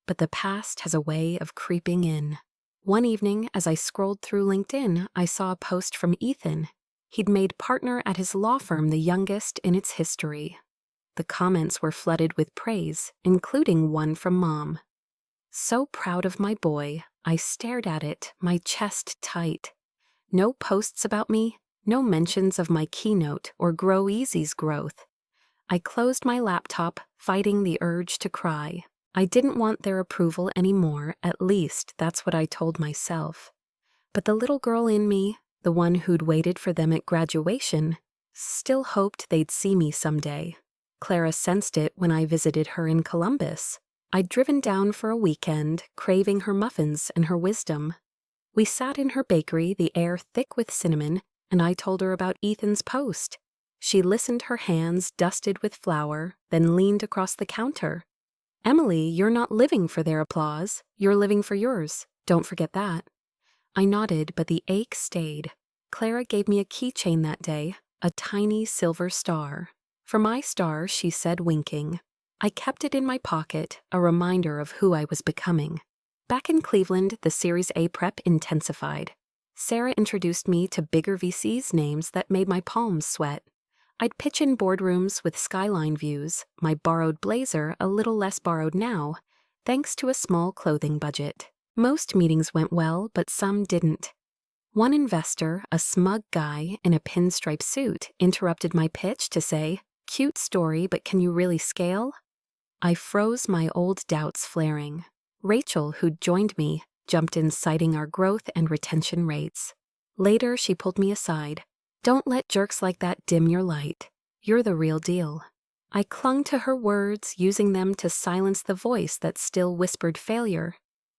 But the past has a way of creeping in. One evening, as I scrolled through LinkedIn, I saw a post from Ethan. He'd made partner at his law firm the youngest in its history. The comments were flooded with praise, including one from Mom. So proud of my boy, I stared at it, my chest tight. No posts about me, no mentions of my keynote or Grow Easy's growth. I closed my laptop, fighting the urge to cry. I didn't want their approval anymore, at least that's what I told myself. But the little girl in me, the one who'd waited for them at graduation, still hoped they'd see me someday. Clara sensed it when I visited her in Columbus. I'd driven down for a weekend, craving her muffins and her wisdom. We sat in her bakery, the air thick with cinnamon, and I told her about Ethan's post. She listened, her hands dusted with flour, then leaned across the counter. "Emily, you're not living for their applause. You're living for yours. Don't forget that." I nodded, but the ache stayed. Clara gave me a keychain that day, a tiny silver star. "For my star," she said, winking. I kept it in my pocket, a reminder of who I was becoming. Back in Cleveland, the Series A prep intensified. Sarah introduced me to bigger VCs, names that made my palms sweat. I'd pitch in boardrooms with skyline views, my borrowed blazer a little less borrowed now, thanks to a small clothing budget. Most meetings went well, but some didn't. One investor, a smug guy in a pinstripe suit, interrupted my pitch to say, "Cute story, but can you really scale?" I froze, my old doubts flaring. Rachel, who'd joined me, jumped in, citing our growth and retention rates. Later, she pulled me aside. "Don't let jerks like that dim your light. You're the real deal." I clung to her words, using them to silence the voice that still whispered failure.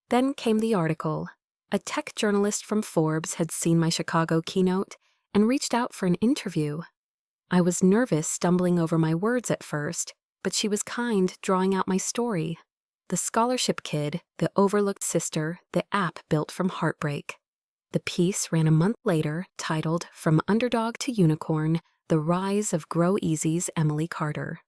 Then came the article. A tech journalist from Forbes had seen my Chicago keynote and reached out for an interview. I was nervous, stumbling over my words at first, but she was kind, drawing out my story. The scholarship kid, the overlooked sister, the app built from heartbreak. The piece ran a month later, titled "From Underdog to Unicorn, The Rise of Grow Easy's Emily Carter."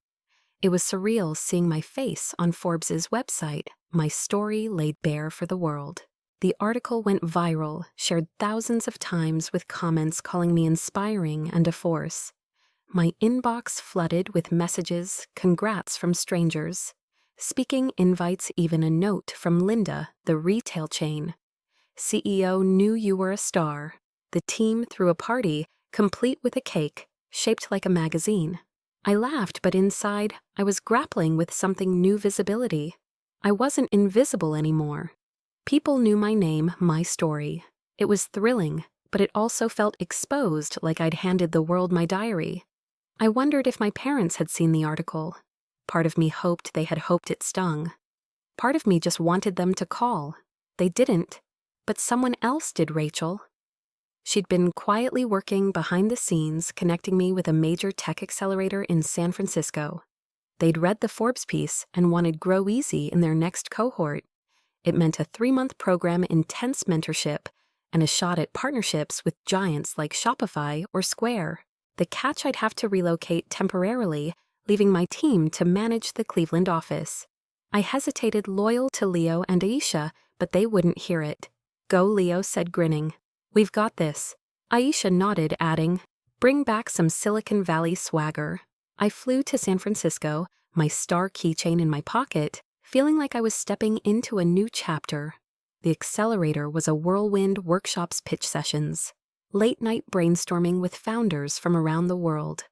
It was surreal seeing my face on Forbes's website, my story laid bare for the world. The article went viral, shared thousands of times with comments calling me inspiring and a force. My inbox flooded with messages, congrats from strangers, speaking invites, even a note from Linda, the retail chain. "CEO knew you were a star." The team threw a party, complete with a cake, shaped like a magazine. I laughed, but inside, I was grappling with something new: visibility. I wasn't invisible anymore. People knew my name, my story. It was thrilling, but it also felt exposed, like I'd handed the world my diary. I wondered if my parents had seen the article. Part of me hoped they had hoped it stung. Part of me just wanted them to call. They didn't. But someone else did, Rachel. She'd been quietly working behind the scenes, connecting me with a major tech accelerator in San Francisco. They'd read the Forbes piece and wanted Grow Easy in their next cohort. It meant a 3-month program, intense mentorship, and a shot at partnerships with giants like Shopify or Square. The catch: I'd have to relocate temporarily, leaving my team to manage the Cleveland office. I hesitated, loyal to Leo and Aisha, but they wouldn't hear it. "Go," Leo said, grinning. "We've got this." Aisha nodded, adding, "Bring back some Silicon Valley swagger." I flew to San Francisco, my star keychain in my pocket, feeling like I was stepping into a new chapter. The accelerator was a whirlwind: workshops, pitch sessions. late-night brainstorming with founders from around the world.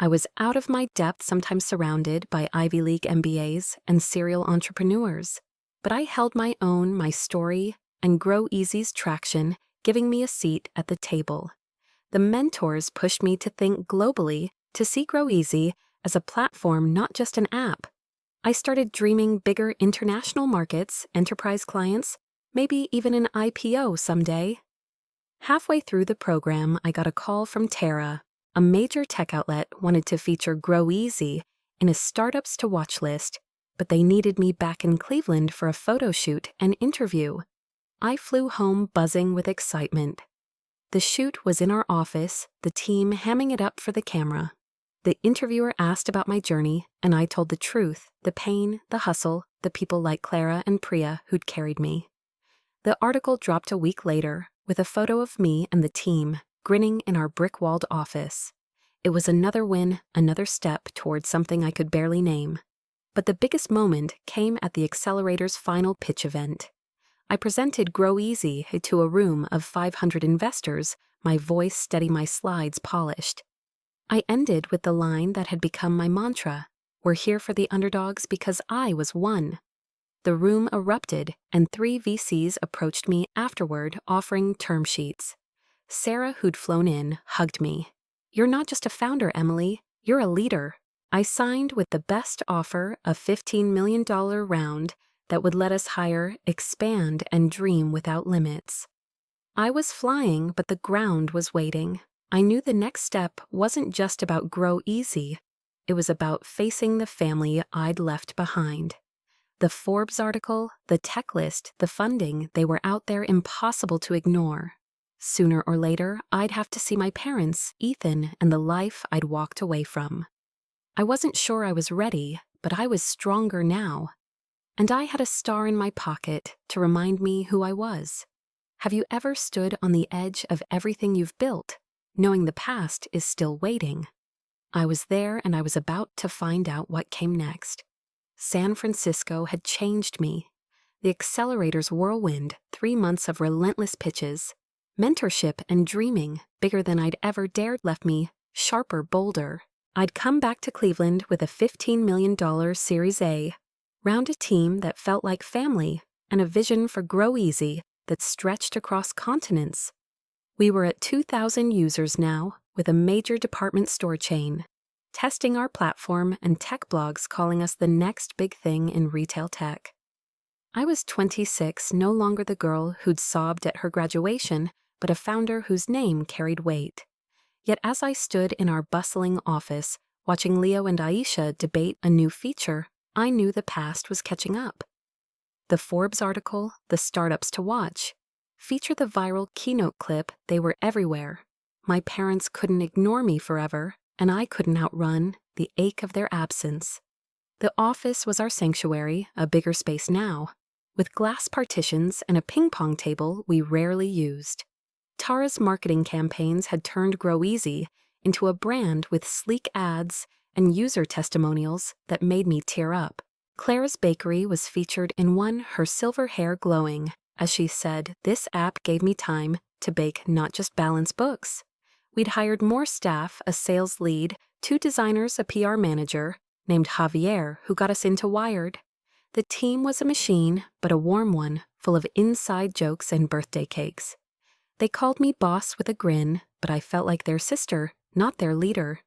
I was out of my depth, sometimes surrounded by Ivy League MBAs and serial entrepreneurs, but I held my own, my story, and Grow Easy's traction, giving me a seat at the table. The mentors pushed me to think globally, to see Grow Easy as a platform, not just an app. I started dreaming bigger international markets, enterprise clients, maybe even an IPO someday. Halfway through the program, I got a call from Tara. A major tech outlet wanted to feature Grow Easy in a Startups to Watch list, but they needed me back in Cleveland for a photo shoot and interview. I flew home buzzing with excitement. The shoot was in our office, the team hamming it up for the camera. The interviewer asked about my journey, and I told the truth, the pain, the hustle, the people like Clara and Priya who'd carried me. The article dropped a week later, with a photo of me and the team, grinning in our brick-walled office. It was another win, another step towards something I could barely name. But the biggest moment came at the Accelerator's final pitch event. I presented Grow Easy to a room of 500 investors, my voice steady, my slides polished. I ended with the line that had become my mantra: "We're here for the underdogs because I was one." The room erupted, and 3 VCs approached me afterward offering term sheets. Sarah, who'd flown in, hugged me. "You're not just a founder, Emily. You're a leader." I signed with the best offer, a $15 million round that would let us hire, expand, and dream without limits. I was flying, but the ground was waiting. I knew the next step wasn't just about Grow Easy. It was about facing the family I'd left behind. The Forbes article, the tech list, the funding, they were out there, impossible to ignore. Sooner or later, I'd have to see my parents, Ethan, and the life I'd walked away from. I wasn't sure I was ready, but I was stronger now. And I had a star in my pocket to remind me who I was. Have you ever stood on the edge of everything you've built, knowing the past is still waiting? I was there, and I was about to find out what came next. San Francisco had changed me. The Accelerator's whirlwind, 3 months of relentless pitches, mentorship and dreaming, bigger than I'd ever dared, left me sharper, bolder. I'd come back to Cleveland with a $15 million Series A, round a team that felt like family, and a vision for Grow Easy that stretched across continents. We were at 2,000 users now, with a major department store chain, testing our platform and tech blogs calling us the next big thing in retail tech. I was 26, no longer the girl who'd sobbed at her graduation, but a founder whose name carried weight. Yet as I stood in our bustling office, watching Leo and Aisha debate a new feature, I knew the past was catching up. The Forbes article, the Startups to Watch, featured the viral keynote clip. They were everywhere. My parents couldn't ignore me forever, and I couldn't outrun the ache of their absence. The office was our sanctuary, a bigger space now, with glass partitions and a ping-pong table we rarely used. Tara's marketing campaigns had turned Grow Easy into a brand with sleek ads and user testimonials that made me tear up. Clara's bakery was featured in one, her silver hair glowing, as she said, "This app gave me time to bake, not just balance books." We'd hired more staff, a sales lead, 2 designers, a PR manager, named Javier, who got us into Wired. The team was a machine, but a warm one, full of inside jokes and birthday cakes. They called me boss with a grin, but I felt like their sister, not their leader.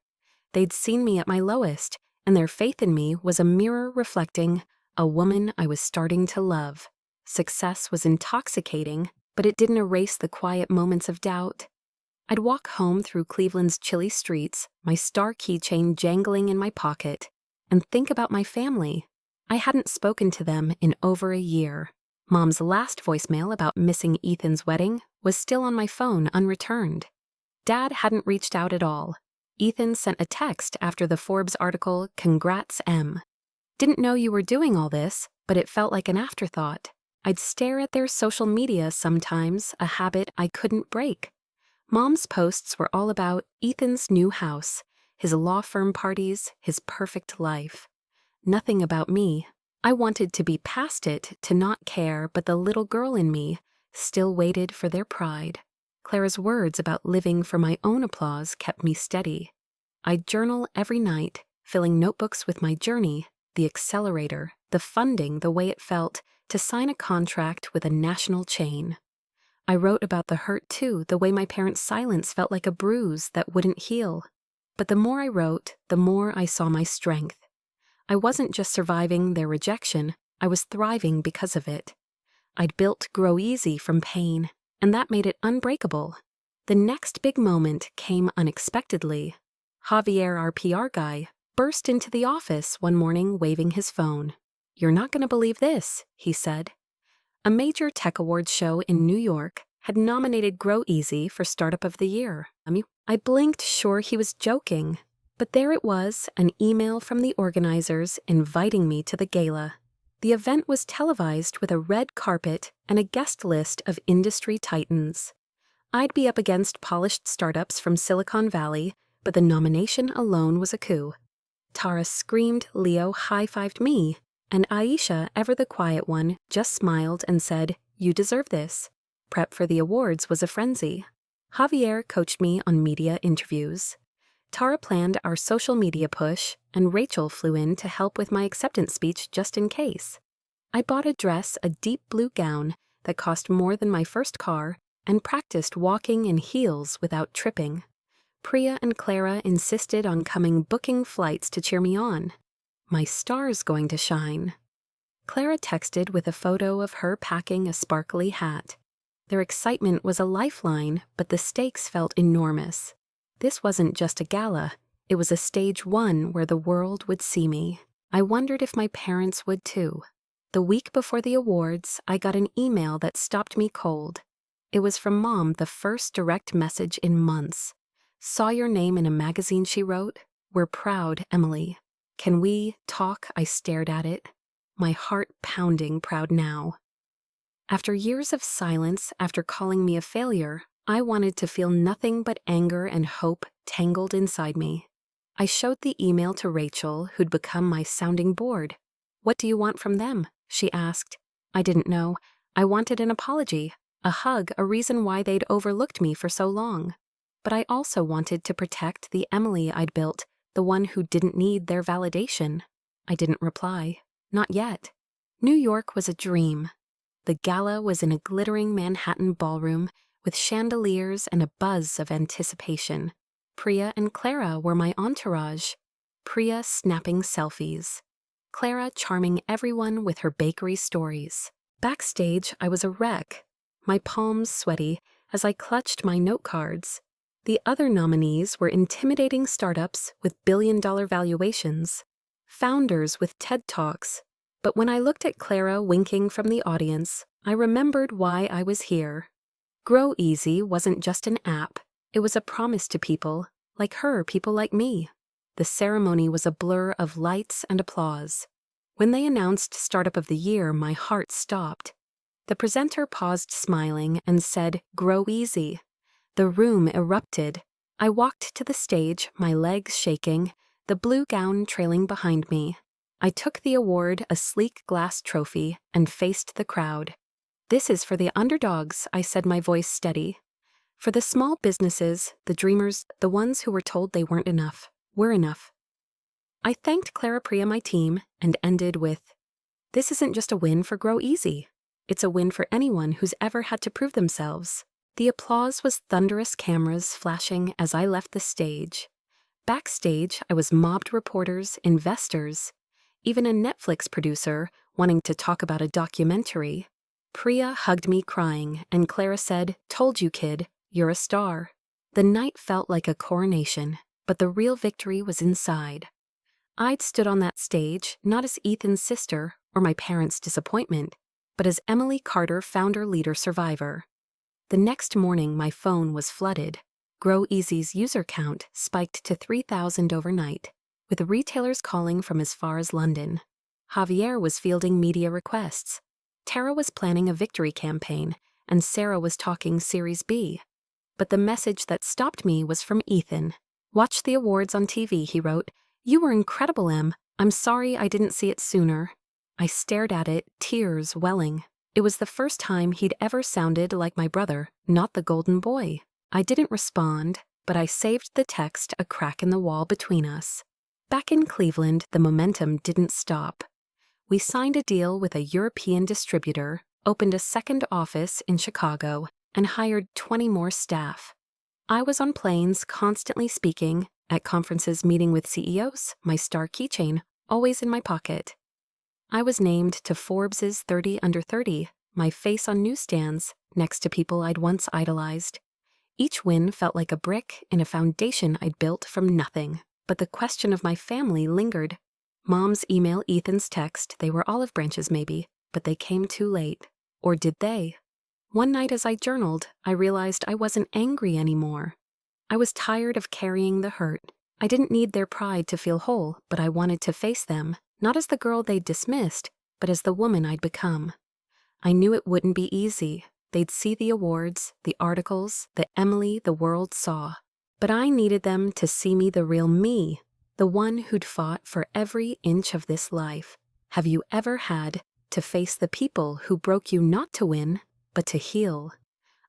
They'd seen me at my lowest, and their faith in me was a mirror reflecting a woman I was starting to love. Success was intoxicating, but it didn't erase the quiet moments of doubt. I'd walk home through Cleveland's chilly streets, my star keychain jangling in my pocket, and think about my family. I hadn't spoken to them in over a year. Mom's last voicemail about missing Ethan's wedding was still on my phone unreturned. Dad hadn't reached out at all. Ethan sent a text after the Forbes article, "Congrats, Em. Didn't know you were doing all this, but it felt like an afterthought." I'd stare at their social media sometimes, a habit I couldn't break. Mom's posts were all about Ethan's new house, his law firm parties, his perfect life. Nothing about me. I wanted to be past it, to not care, but the little girl in me still waited for their pride. Clara's words about living for my own applause kept me steady. I'd journal every night, filling notebooks with my journey, the accelerator, the funding, the way it felt to sign a contract with a national chain. I wrote about the hurt too, the way my parents' silence felt like a bruise that wouldn't heal. But the more I wrote, the more I saw my strength. I wasn't just surviving their rejection, I was thriving because of it. I'd built Grow Easy from pain, and that made it unbreakable. The next big moment came unexpectedly. Javier, our PR guy, burst into the office one morning waving his phone. "You're not going to believe this," he said. A major tech awards show in New York had nominated Grow Easy for Startup of the Year. I blinked, sure he was joking, but there it was, an email from the organizers inviting me to the gala. The event was televised with a red carpet and a guest list of industry titans. I'd be up against polished startups from Silicon Valley, but the nomination alone was a coup. Tara screamed, Leo high-fived me, and Aisha, ever the quiet one, just smiled and said, "You deserve this." Prep for the awards was a frenzy. Javier coached me on media interviews. Tara planned our social media push, and Rachel flew in to help with my acceptance speech just in case. I bought a dress, a deep blue gown that cost more than my first car, and practiced walking in heels without tripping. Priya and Clara insisted on coming booking flights to cheer me on. My star's going to shine. Clara texted with a photo of her packing a sparkly hat. Their excitement was a lifeline, but the stakes felt enormous. This wasn't just a gala, it was a stage one where the world would see me. I wondered if my parents would too. The week before the awards, I got an email that stopped me cold. It was from Mom, the first direct message in months. "Saw your name in a magazine," she wrote. "We're proud, Emily. Can we talk?" I stared at it, my heart pounding proud now. After years of silence, after calling me a failure, I wanted to feel nothing but anger and hope tangled inside me. I showed the email to Rachel, who'd become my sounding board. "What do you want from them?" she asked. I didn't know. I wanted an apology, a hug, a reason why they'd overlooked me for so long. But I also wanted to protect the Emily I'd built, the one who didn't need their validation. I didn't reply. Not yet. New York was a dream. The gala was in a glittering Manhattan ballroom with chandeliers and a buzz of anticipation. Priya and Clara were my entourage. Priya snapping selfies. Clara charming everyone with her bakery stories. Backstage, I was a wreck, my palms sweaty as I clutched my note cards. The other nominees were intimidating startups with billion-dollar valuations, founders with TED Talks. But when I looked at Clara winking from the audience, I remembered why I was here. Grow Easy wasn't just an app, it was a promise to people like her, people like me. The ceremony was a blur of lights and applause. When they announced Startup of the Year, my heart stopped. The presenter paused smiling and said, "Grow Easy." The room erupted. I walked to the stage, my legs shaking, the blue gown trailing behind me. I took the award, a sleek glass trophy, and faced the crowd. "This is for the underdogs," I said, my voice steady. "For the small businesses, the dreamers, the ones who were told they weren't enough, were enough." I thanked Clara, Priya, my team, and ended with, "This isn't just a win for Grow Easy. It's a win for anyone who's ever had to prove themselves." The applause was thunderous, cameras flashing as I left the stage. Backstage, I was mobbed reporters, investors, even a Netflix producer wanting to talk about a documentary. Priya hugged me crying, and Clara said, "Told you, kid, you're a star." The night felt like a coronation, but the real victory was inside. I'd stood on that stage, not as Ethan's sister or my parents' disappointment, but as Emily Carter, founder, leader, survivor. The next morning, my phone was flooded. Grow Easy's user count spiked to 3,000 overnight, with retailers calling from as far as London. Javier was fielding media requests. Tara was planning a victory campaign, and Sarah was talking Series B. But the message that stopped me was from Ethan. "Watch the awards on TV," he wrote. "You were incredible, Em. I'm sorry I didn't see it sooner." I stared at it, tears welling. It was the first time he'd ever sounded like my brother, not the golden boy. I didn't respond, but I saved the text a crack in the wall between us. Back in Cleveland, the momentum didn't stop. We signed a deal with a European distributor, opened a second office in Chicago, and hired 20 more staff. I was on planes constantly speaking, at conferences meeting with CEOs, my star keychain always in my pocket. I was named to Forbes's 30 Under 30, my face on newsstands, next to people I'd once idolized. Each win felt like a brick in a foundation I'd built from nothing, but the question of my family lingered. Mom's email, Ethan's text, they were olive branches maybe, but they came too late. Or did they? One night as I journaled, I realized I wasn't angry anymore. I was tired of carrying the hurt. I didn't need their pride to feel whole, but I wanted to face them, not as the girl they'd dismissed, but as the woman I'd become. I knew it wouldn't be easy. They'd see the awards, the articles, the Emily the world saw. But I needed them to see me the real me, the one who'd fought for every inch of this life. Have you ever had to face the people who broke you not to win, but to heal?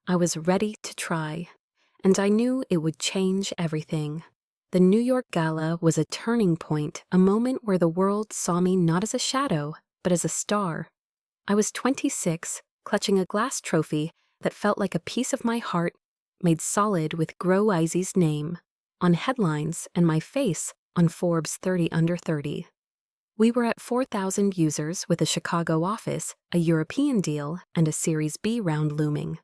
I was ready to try, and I knew it would change everything. The New York Gala was a turning point, a moment where the world saw me not as a shadow, but as a star. I was 26, clutching a glass trophy that felt like a piece of my heart made solid with Grow Easy's name on headlines and my face on Forbes 30 Under 30. We were at 4,000 users with a Chicago office, a European deal, and a Series B round looming.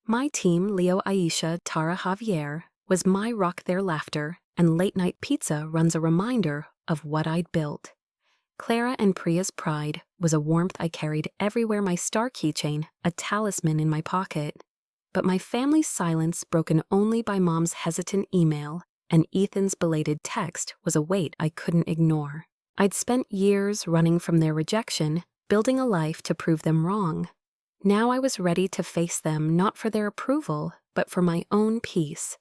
My team, Leo, Aisha, Tara, Javier, was my rock their laughter, and late night pizza runs a reminder of what I'd built. Clara and Priya's pride was a warmth I carried everywhere, my star keychain, a talisman in my pocket. But my family's silence, broken only by Mom's hesitant email and Ethan's belated text, was a weight I couldn't ignore. I'd spent years running from their rejection, building a life to prove them wrong. Now I was ready to face them, not for their approval, but for my own peace.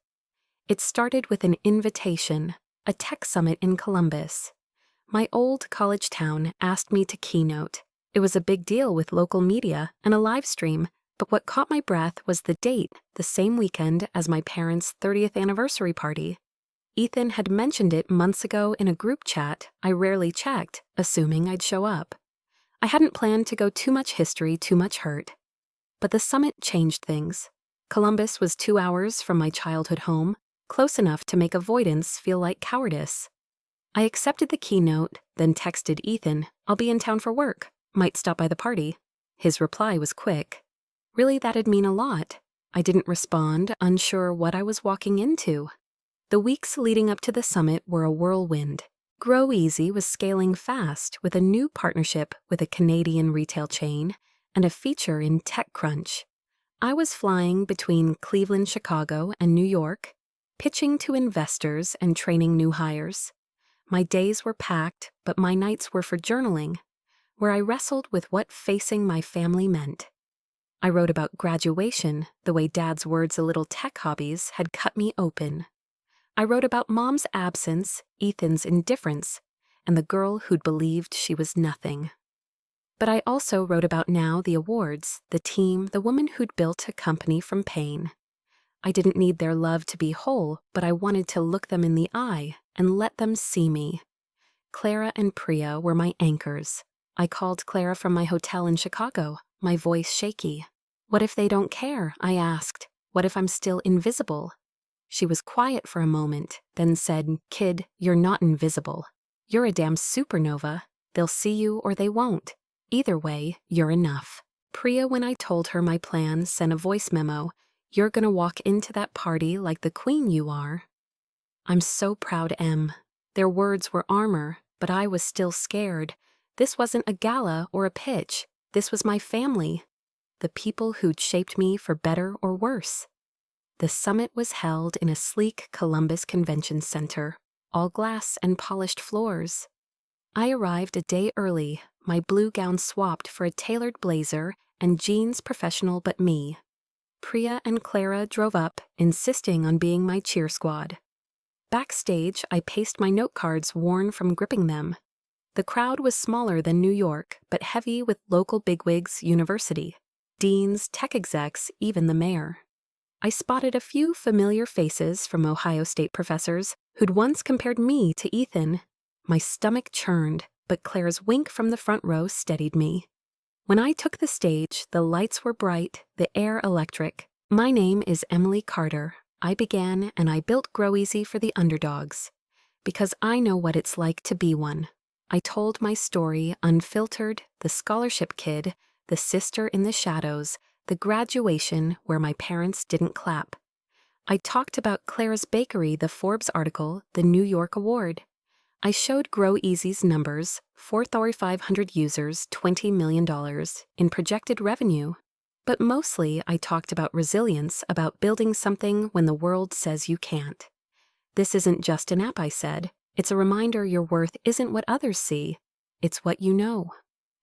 It started with an invitation, a tech summit in Columbus. My old college town asked me to keynote. It was a big deal with local media and a live stream, but what caught my breath was the date, the same weekend as my parents' 30th anniversary party. Ethan had mentioned it months ago in a group chat I rarely checked, assuming I'd show up. I hadn't planned to go too much history, too much hurt. But the summit changed things. Columbus was 2 hours from my childhood home, close enough to make avoidance feel like cowardice. I accepted the keynote, then texted Ethan, "I'll be in town for work. Might stop by the party." His reply was quick. Really, that'd mean a lot. I didn't respond, unsure what I was walking into. The weeks leading up to the summit were a whirlwind. Grow Easy was scaling fast with a new partnership with a Canadian retail chain and a feature in TechCrunch. I was flying between Cleveland, Chicago, and New York, pitching to investors and training new hires. My days were packed, but my nights were for journaling, where I wrestled with what facing my family meant. I wrote about graduation, the way Dad's words, a little tech hobbies, had cut me open. I wrote about Mom's absence, Ethan's indifference, and the girl who'd believed she was nothing. But I also wrote about now the awards, the team, the woman who'd built a company from pain. I didn't need their love to be whole, but I wanted to look them in the eye and let them see me. Clara and Priya were my anchors. I called Clara from my hotel in Chicago, my voice shaky. "What if they don't care?" I asked. "What if I'm still invisible?" She was quiet for a moment, then said, "Kid, you're not invisible. You're a damn supernova. They'll see you or they won't. Either way, you're enough." Priya, when I told her my plan, sent a voice memo. "You're gonna walk into that party like the queen you are." I'm so proud, Em. Their words were armor, but I was still scared. This wasn't a gala or a pitch. This was my family. The people who'd shaped me for better or worse. The summit was held in a sleek Columbus Convention Center, all glass and polished floors. I arrived a day early, my blue gown swapped for a tailored blazer and jeans professional but me. Priya and Clara drove up, insisting on being my cheer squad. Backstage, I paced my note cards worn from gripping them. The crowd was smaller than New York, but heavy with local bigwigs, university. deans, tech execs, even the mayor. I spotted a few familiar faces from Ohio State professors who'd once compared me to Ethan. My stomach churned, but Claire's wink from the front row steadied me. When I took the stage, the lights were bright, the air electric. My name is Emily Carter. I began and I built Grow Easy for the underdogs. Because I know what it's like to be one. I told my story unfiltered, the scholarship kid, the sister in the shadows, the graduation where my parents didn't clap. I talked about Claire's Bakery, the Forbes article, the New York Award. I showed Grow Easy's numbers, 4,500 users, $20 million in projected revenue. But mostly I talked about resilience, about building something when the world says you can't. This isn't just an app, I said. It's a reminder your worth isn't what others see. It's what you know.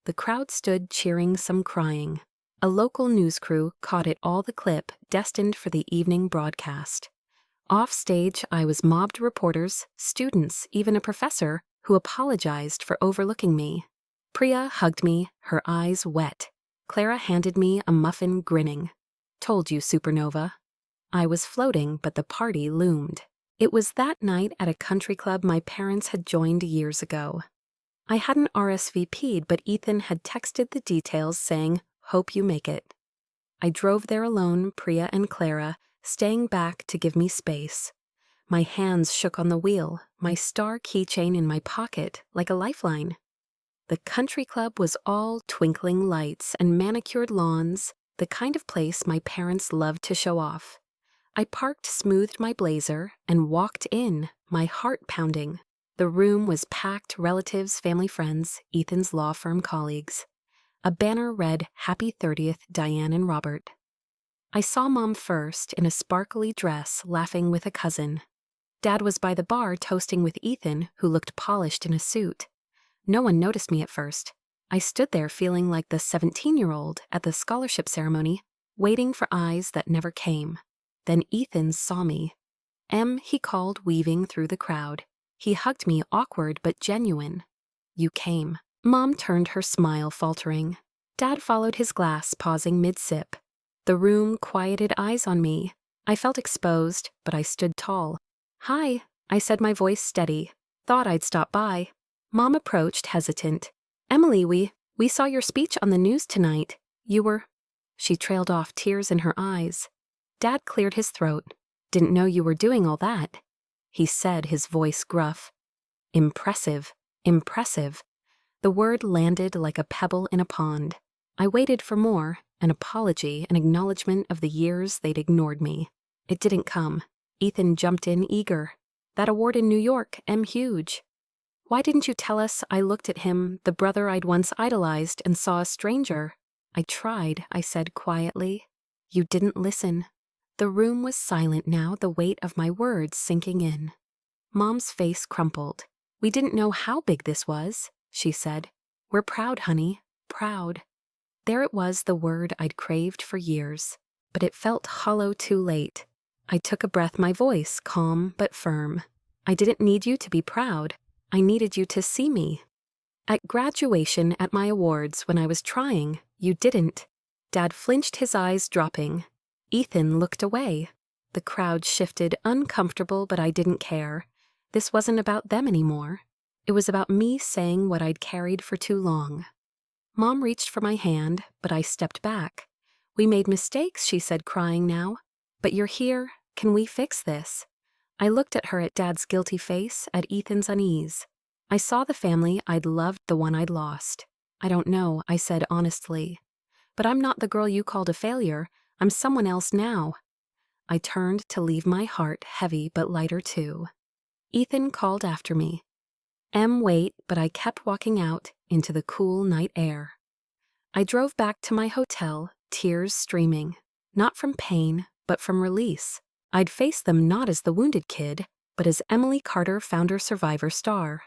The crowd stood cheering, some crying. A local news crew caught it all, the clip destined for the evening broadcast. Off stage, I was mobbed reporters, students, even a professor who apologized for overlooking me. Priya hugged me, her eyes wet. Clara handed me a muffin, grinning. Told you, supernova. I was floating, but the party loomed. It was that night at a country club my parents had joined years ago. I hadn't RSVP'd, but Ethan had texted the details saying, "Hope you make it." I drove there alone, Priya and Clara, staying back to give me space. My hands shook on the wheel, my star keychain in my pocket like a lifeline. The country club was all twinkling lights and manicured lawns, the kind of place my parents loved to show off. I parked, smoothed my blazer, and walked in, my heart pounding. The room was packed, relatives, family, friends, Ethan's law firm colleagues. A banner read, "Happy 30th, Diane and Robert." I saw Mom first, in a sparkly dress, laughing with a cousin. Dad was by the bar toasting with Ethan, who looked polished in a suit. No one noticed me at first. I stood there feeling like the 17-year-old at the scholarship ceremony, waiting for eyes that never came. Then Ethan saw me. "Em," he called, weaving through the crowd. He hugged me, awkward but genuine. "You came." Mom turned, her smile faltering. Dad followed his glass, pausing mid-sip. The room quieted, eyes on me. I felt exposed, but I stood tall. "Hi," I said, my voice steady. "Thought I'd stop by." Mom approached, hesitant. "Emily, we saw your speech on the news tonight. You were—" She trailed off, tears in her eyes. Dad cleared his throat. "Didn't know you were doing all that," he said, his voice gruff. "Impressive, impressive." The word landed like a pebble in a pond. I waited for more, an apology, an acknowledgement of the years they'd ignored me. It didn't come. Ethan jumped in, eager. "That award in New York, huge." "Why didn't you tell us?" I looked at him, the brother I'd once idolized, and saw a stranger. "I tried," I said quietly. "You didn't listen." The room was silent now, the weight of my words sinking in. Mom's face crumpled. "We didn't know how big this was," she said. "We're proud, honey, proud." There it was, the word I'd craved for years. But it felt hollow too late. I took a breath, my voice calm but firm. "I didn't need you to be proud. I needed you to see me. At graduation, at my awards, when I was trying, you didn't." Dad flinched, his eyes dropping. Ethan looked away. The crowd shifted, uncomfortable, but I didn't care. This wasn't about them anymore. It was about me saying what I'd carried for too long. Mom reached for my hand, but I stepped back. "We made mistakes," she said, crying now. "But you're here. Can we fix this?" I looked at her, at Dad's guilty face, at Ethan's unease. I saw the family I'd loved, the one I'd lost. "I don't know," I said honestly. "But I'm not the girl you called a failure. I'm someone else now." I turned to leave, my heart heavy but lighter too. Ethan called after me. Wait, but I kept walking out into the cool night air. I drove back to my hotel, tears streaming, not from pain, but from release. I'd face them not as the wounded kid, but as Emily Carter, founder, survivor, star.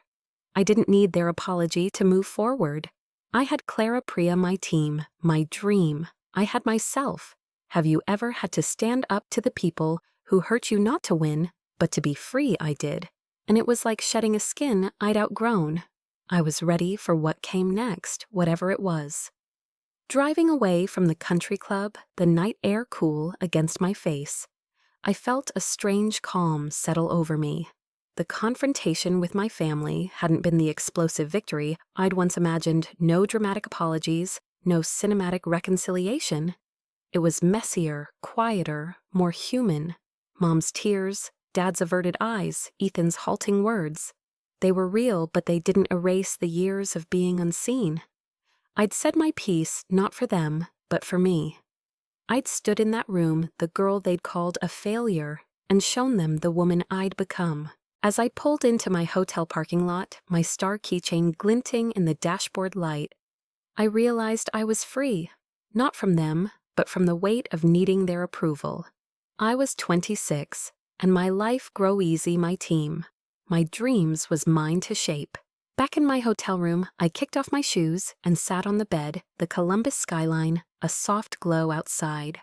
I didn't need their apology to move forward. I had Clara, Priya, my team, my dream. I had myself. Have you ever had to stand up to the people who hurt you, not to win, but to be free? I did. And it was like shedding a skin I'd outgrown. I was ready for what came next, whatever it was. Driving away from the country club, the night air cool against my face, I felt a strange calm settle over me. The confrontation with my family hadn't been the explosive victory I'd once imagined. No dramatic apologies, no cinematic reconciliation. It was messier, quieter, more human. Mom's tears, Dad's averted eyes, Ethan's halting words. They were real, but they didn't erase the years of being unseen. I'd said my piece not for them, but for me. I'd stood in that room, the girl they'd called a failure, and shown them the woman I'd become. As I pulled into my hotel parking lot, my star keychain glinting in the dashboard light, I realized I was free, not from them, but from the weight of needing their approval. I was 26, and my life grow easy, my team. My dreams was mine to shape. Back in my hotel room, I kicked off my shoes and sat on the bed, the Columbus skyline, a soft glow outside.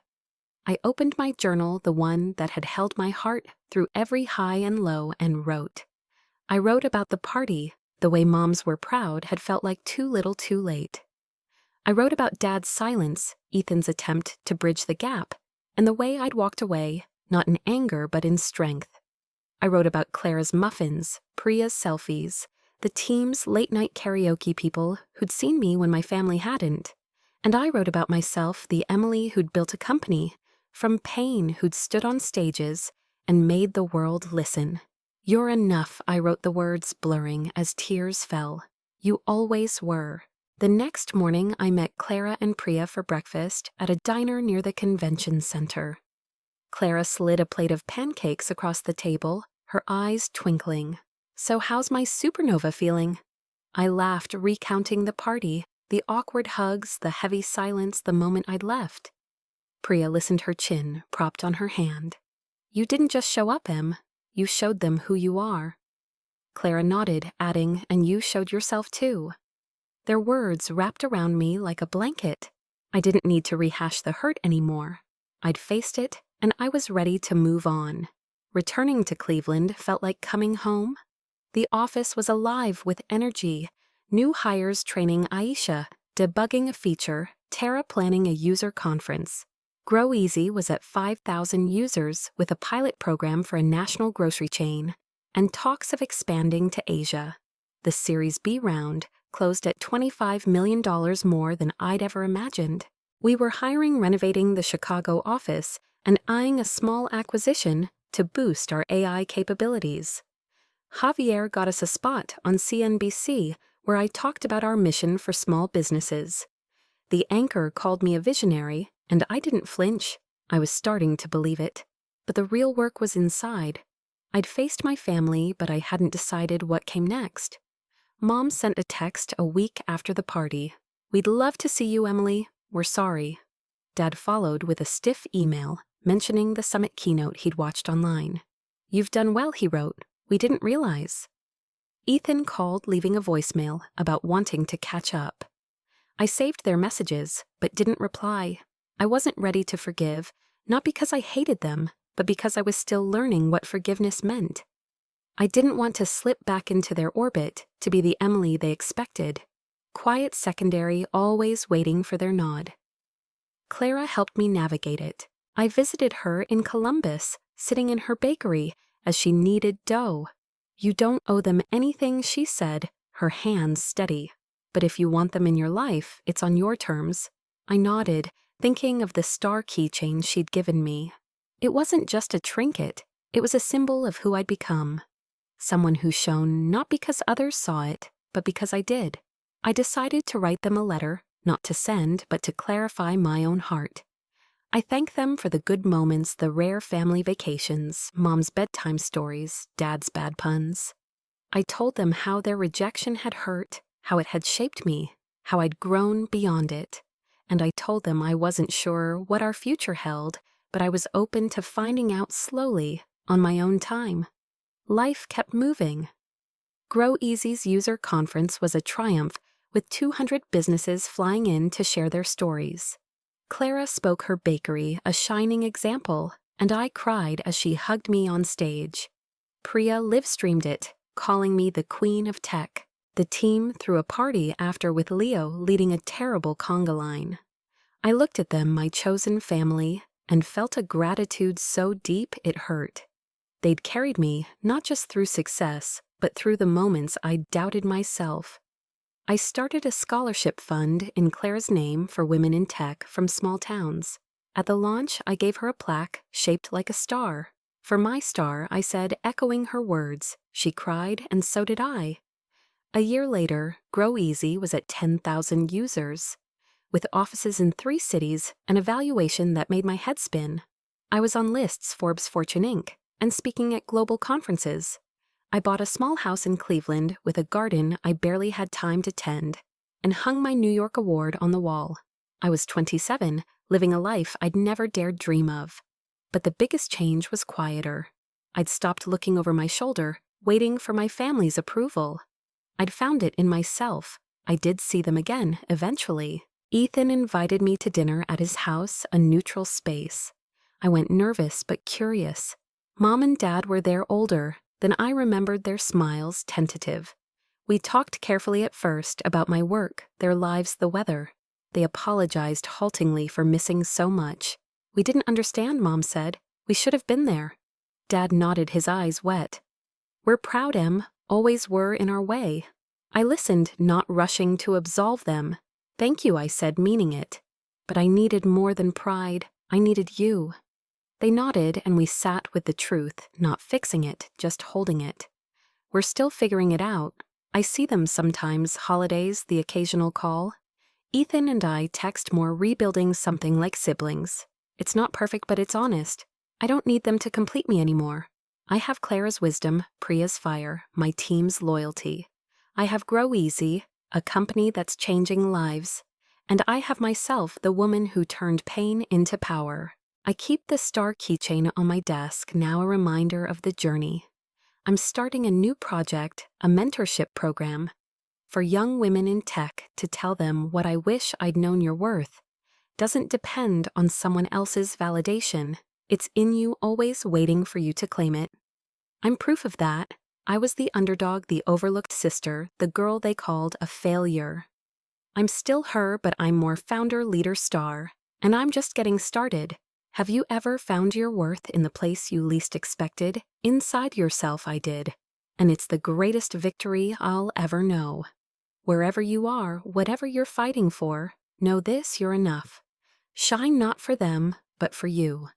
I opened my journal, the one that had held my heart through every high and low, and wrote. I wrote about the party, the way moms were proud had felt like too little too late. I wrote about Dad's silence, Ethan's attempt to bridge the gap, and the way I'd walked away, not in anger but in strength. I wrote about Clara's muffins, Priya's selfies, the team's late-night karaoke people who'd seen me when my family hadn't. And I wrote about myself, the Emily who'd built a company, from pain who'd stood on stages and made the world listen. You're enough, I wrote, the words blurring as tears fell. You always were. The next morning, I met Clara and Priya for breakfast at a diner near the convention center. Clara slid a plate of pancakes across the table, her eyes twinkling. So how's my supernova feeling? I laughed, recounting the party, the awkward hugs, the heavy silence the moment I'd left. Priya listened, her chin propped on her hand. You didn't just show up, Em. You showed them who you are. Clara nodded, adding, and you showed yourself too. Their words wrapped around me like a blanket. I didn't need to rehash the hurt anymore. I'd faced it, and I was ready to move on. Returning to Cleveland felt like coming home. The office was alive with energy. New hires training Aisha, debugging a feature, Tara planning a user conference. Grow Easy was at 5,000 users with a pilot program for a national grocery chain, and talks of expanding to Asia. The Series B round closed at $25 million more than I'd ever imagined. We were hiring, renovating the Chicago office, and eyeing a small acquisition to boost our AI capabilities. Javier got us a spot on CNBC where I talked about our mission for small businesses. The anchor called me a visionary, and I didn't flinch. I was starting to believe it. But the real work was inside. I'd faced my family, but I hadn't decided what came next. Mom sent a text a week after the party. We'd love to see you, Emily. We're sorry. Dad followed with a stiff email mentioning the summit keynote he'd watched online. You've done well, he wrote. We didn't realize. Ethan called, leaving a voicemail about wanting to catch up. I saved their messages, but didn't reply. I wasn't ready to forgive, not because I hated them, but because I was still learning what forgiveness meant. I didn't want to slip back into their orbit to be the Emily they expected. Quiet secondary, always waiting for their nod. Clara helped me navigate it. I visited her in Columbus, sitting in her bakery, as she kneaded dough. You don't owe them anything, she said, her hands steady. But if you want them in your life, it's on your terms. I nodded, thinking of the star keychain she'd given me. It wasn't just a trinket. It was a symbol of who I'd become. Someone who shone not because others saw it, but because I did. I decided to write them a letter, not to send, but to clarify my own heart. I thank them for the good moments, the rare family vacations, Mom's bedtime stories, Dad's bad puns. I told them how their rejection had hurt, how it had shaped me, how I'd grown beyond it. And I told them I wasn't sure what our future held, but I was open to finding out slowly, on my own time. Life kept moving. Grow Easy's user conference was a triumph, with 200 businesses flying in to share their stories. Clara spoke her bakery, a shining example, and I cried as she hugged me on stage. Priya live-streamed it, calling me the queen of tech. The team threw a party after with Leo leading a terrible conga line. I looked at them, my chosen family, and felt a gratitude so deep it hurt. They'd carried me not just through success, but through the moments I doubted myself. I started a scholarship fund in Claire's name for women in tech from small towns. At the launch, I gave her a plaque shaped like a star. For my star, I said, echoing her words. She cried, and so did I. A year later, Grow Easy was at 10,000 users. With offices in 3 cities, an evaluation that made my head spin. I was on lists Forbes Fortune Inc. and speaking at global conferences. I bought a small house in Cleveland with a garden I barely had time to tend, and hung my New York award on the wall. I was 27, living a life I'd never dared dream of. But the biggest change was quieter. I'd stopped looking over my shoulder, waiting for my family's approval. I'd found it in myself. I did see them again, eventually. Ethan invited me to dinner at his house, a neutral space. I went nervous but curious. Mom and Dad were there older, then I remembered their smiles, tentative. We talked carefully at first about my work, their lives, the weather. They apologized haltingly for missing so much. We didn't understand, Mom said. We should have been there. Dad nodded, his eyes wet. We're proud, Em, always were in our way. I listened, not rushing to absolve them. Thank you, I said, meaning it. But I needed more than pride. I needed you. They nodded, and we sat with the truth, not fixing it, just holding it. We're still figuring it out. I see them sometimes, holidays, the occasional call. Ethan and I text more, rebuilding something like siblings. It's not perfect, but it's honest. I don't need them to complete me anymore. I have Clara's wisdom, Priya's fire, my team's loyalty. I have Grow Easy, a company that's changing lives. And I have myself, the woman who turned pain into power. I keep the star keychain on my desk, now a reminder of the journey. I'm starting a new project, a mentorship program, for young women in tech to tell them what I wish I'd known your worth. Doesn't depend on someone else's validation. It's in you, always waiting for you to claim it. I'm proof of that. I was the underdog, the overlooked sister, the girl they called a failure. I'm still her, but I'm more founder, leader, star. And I'm just getting started. Have you ever found your worth in the place you least expected? Inside yourself, I did. And it's the greatest victory I'll ever know. Wherever you are, whatever you're fighting for, know this, you're enough. Shine not for them, but for you.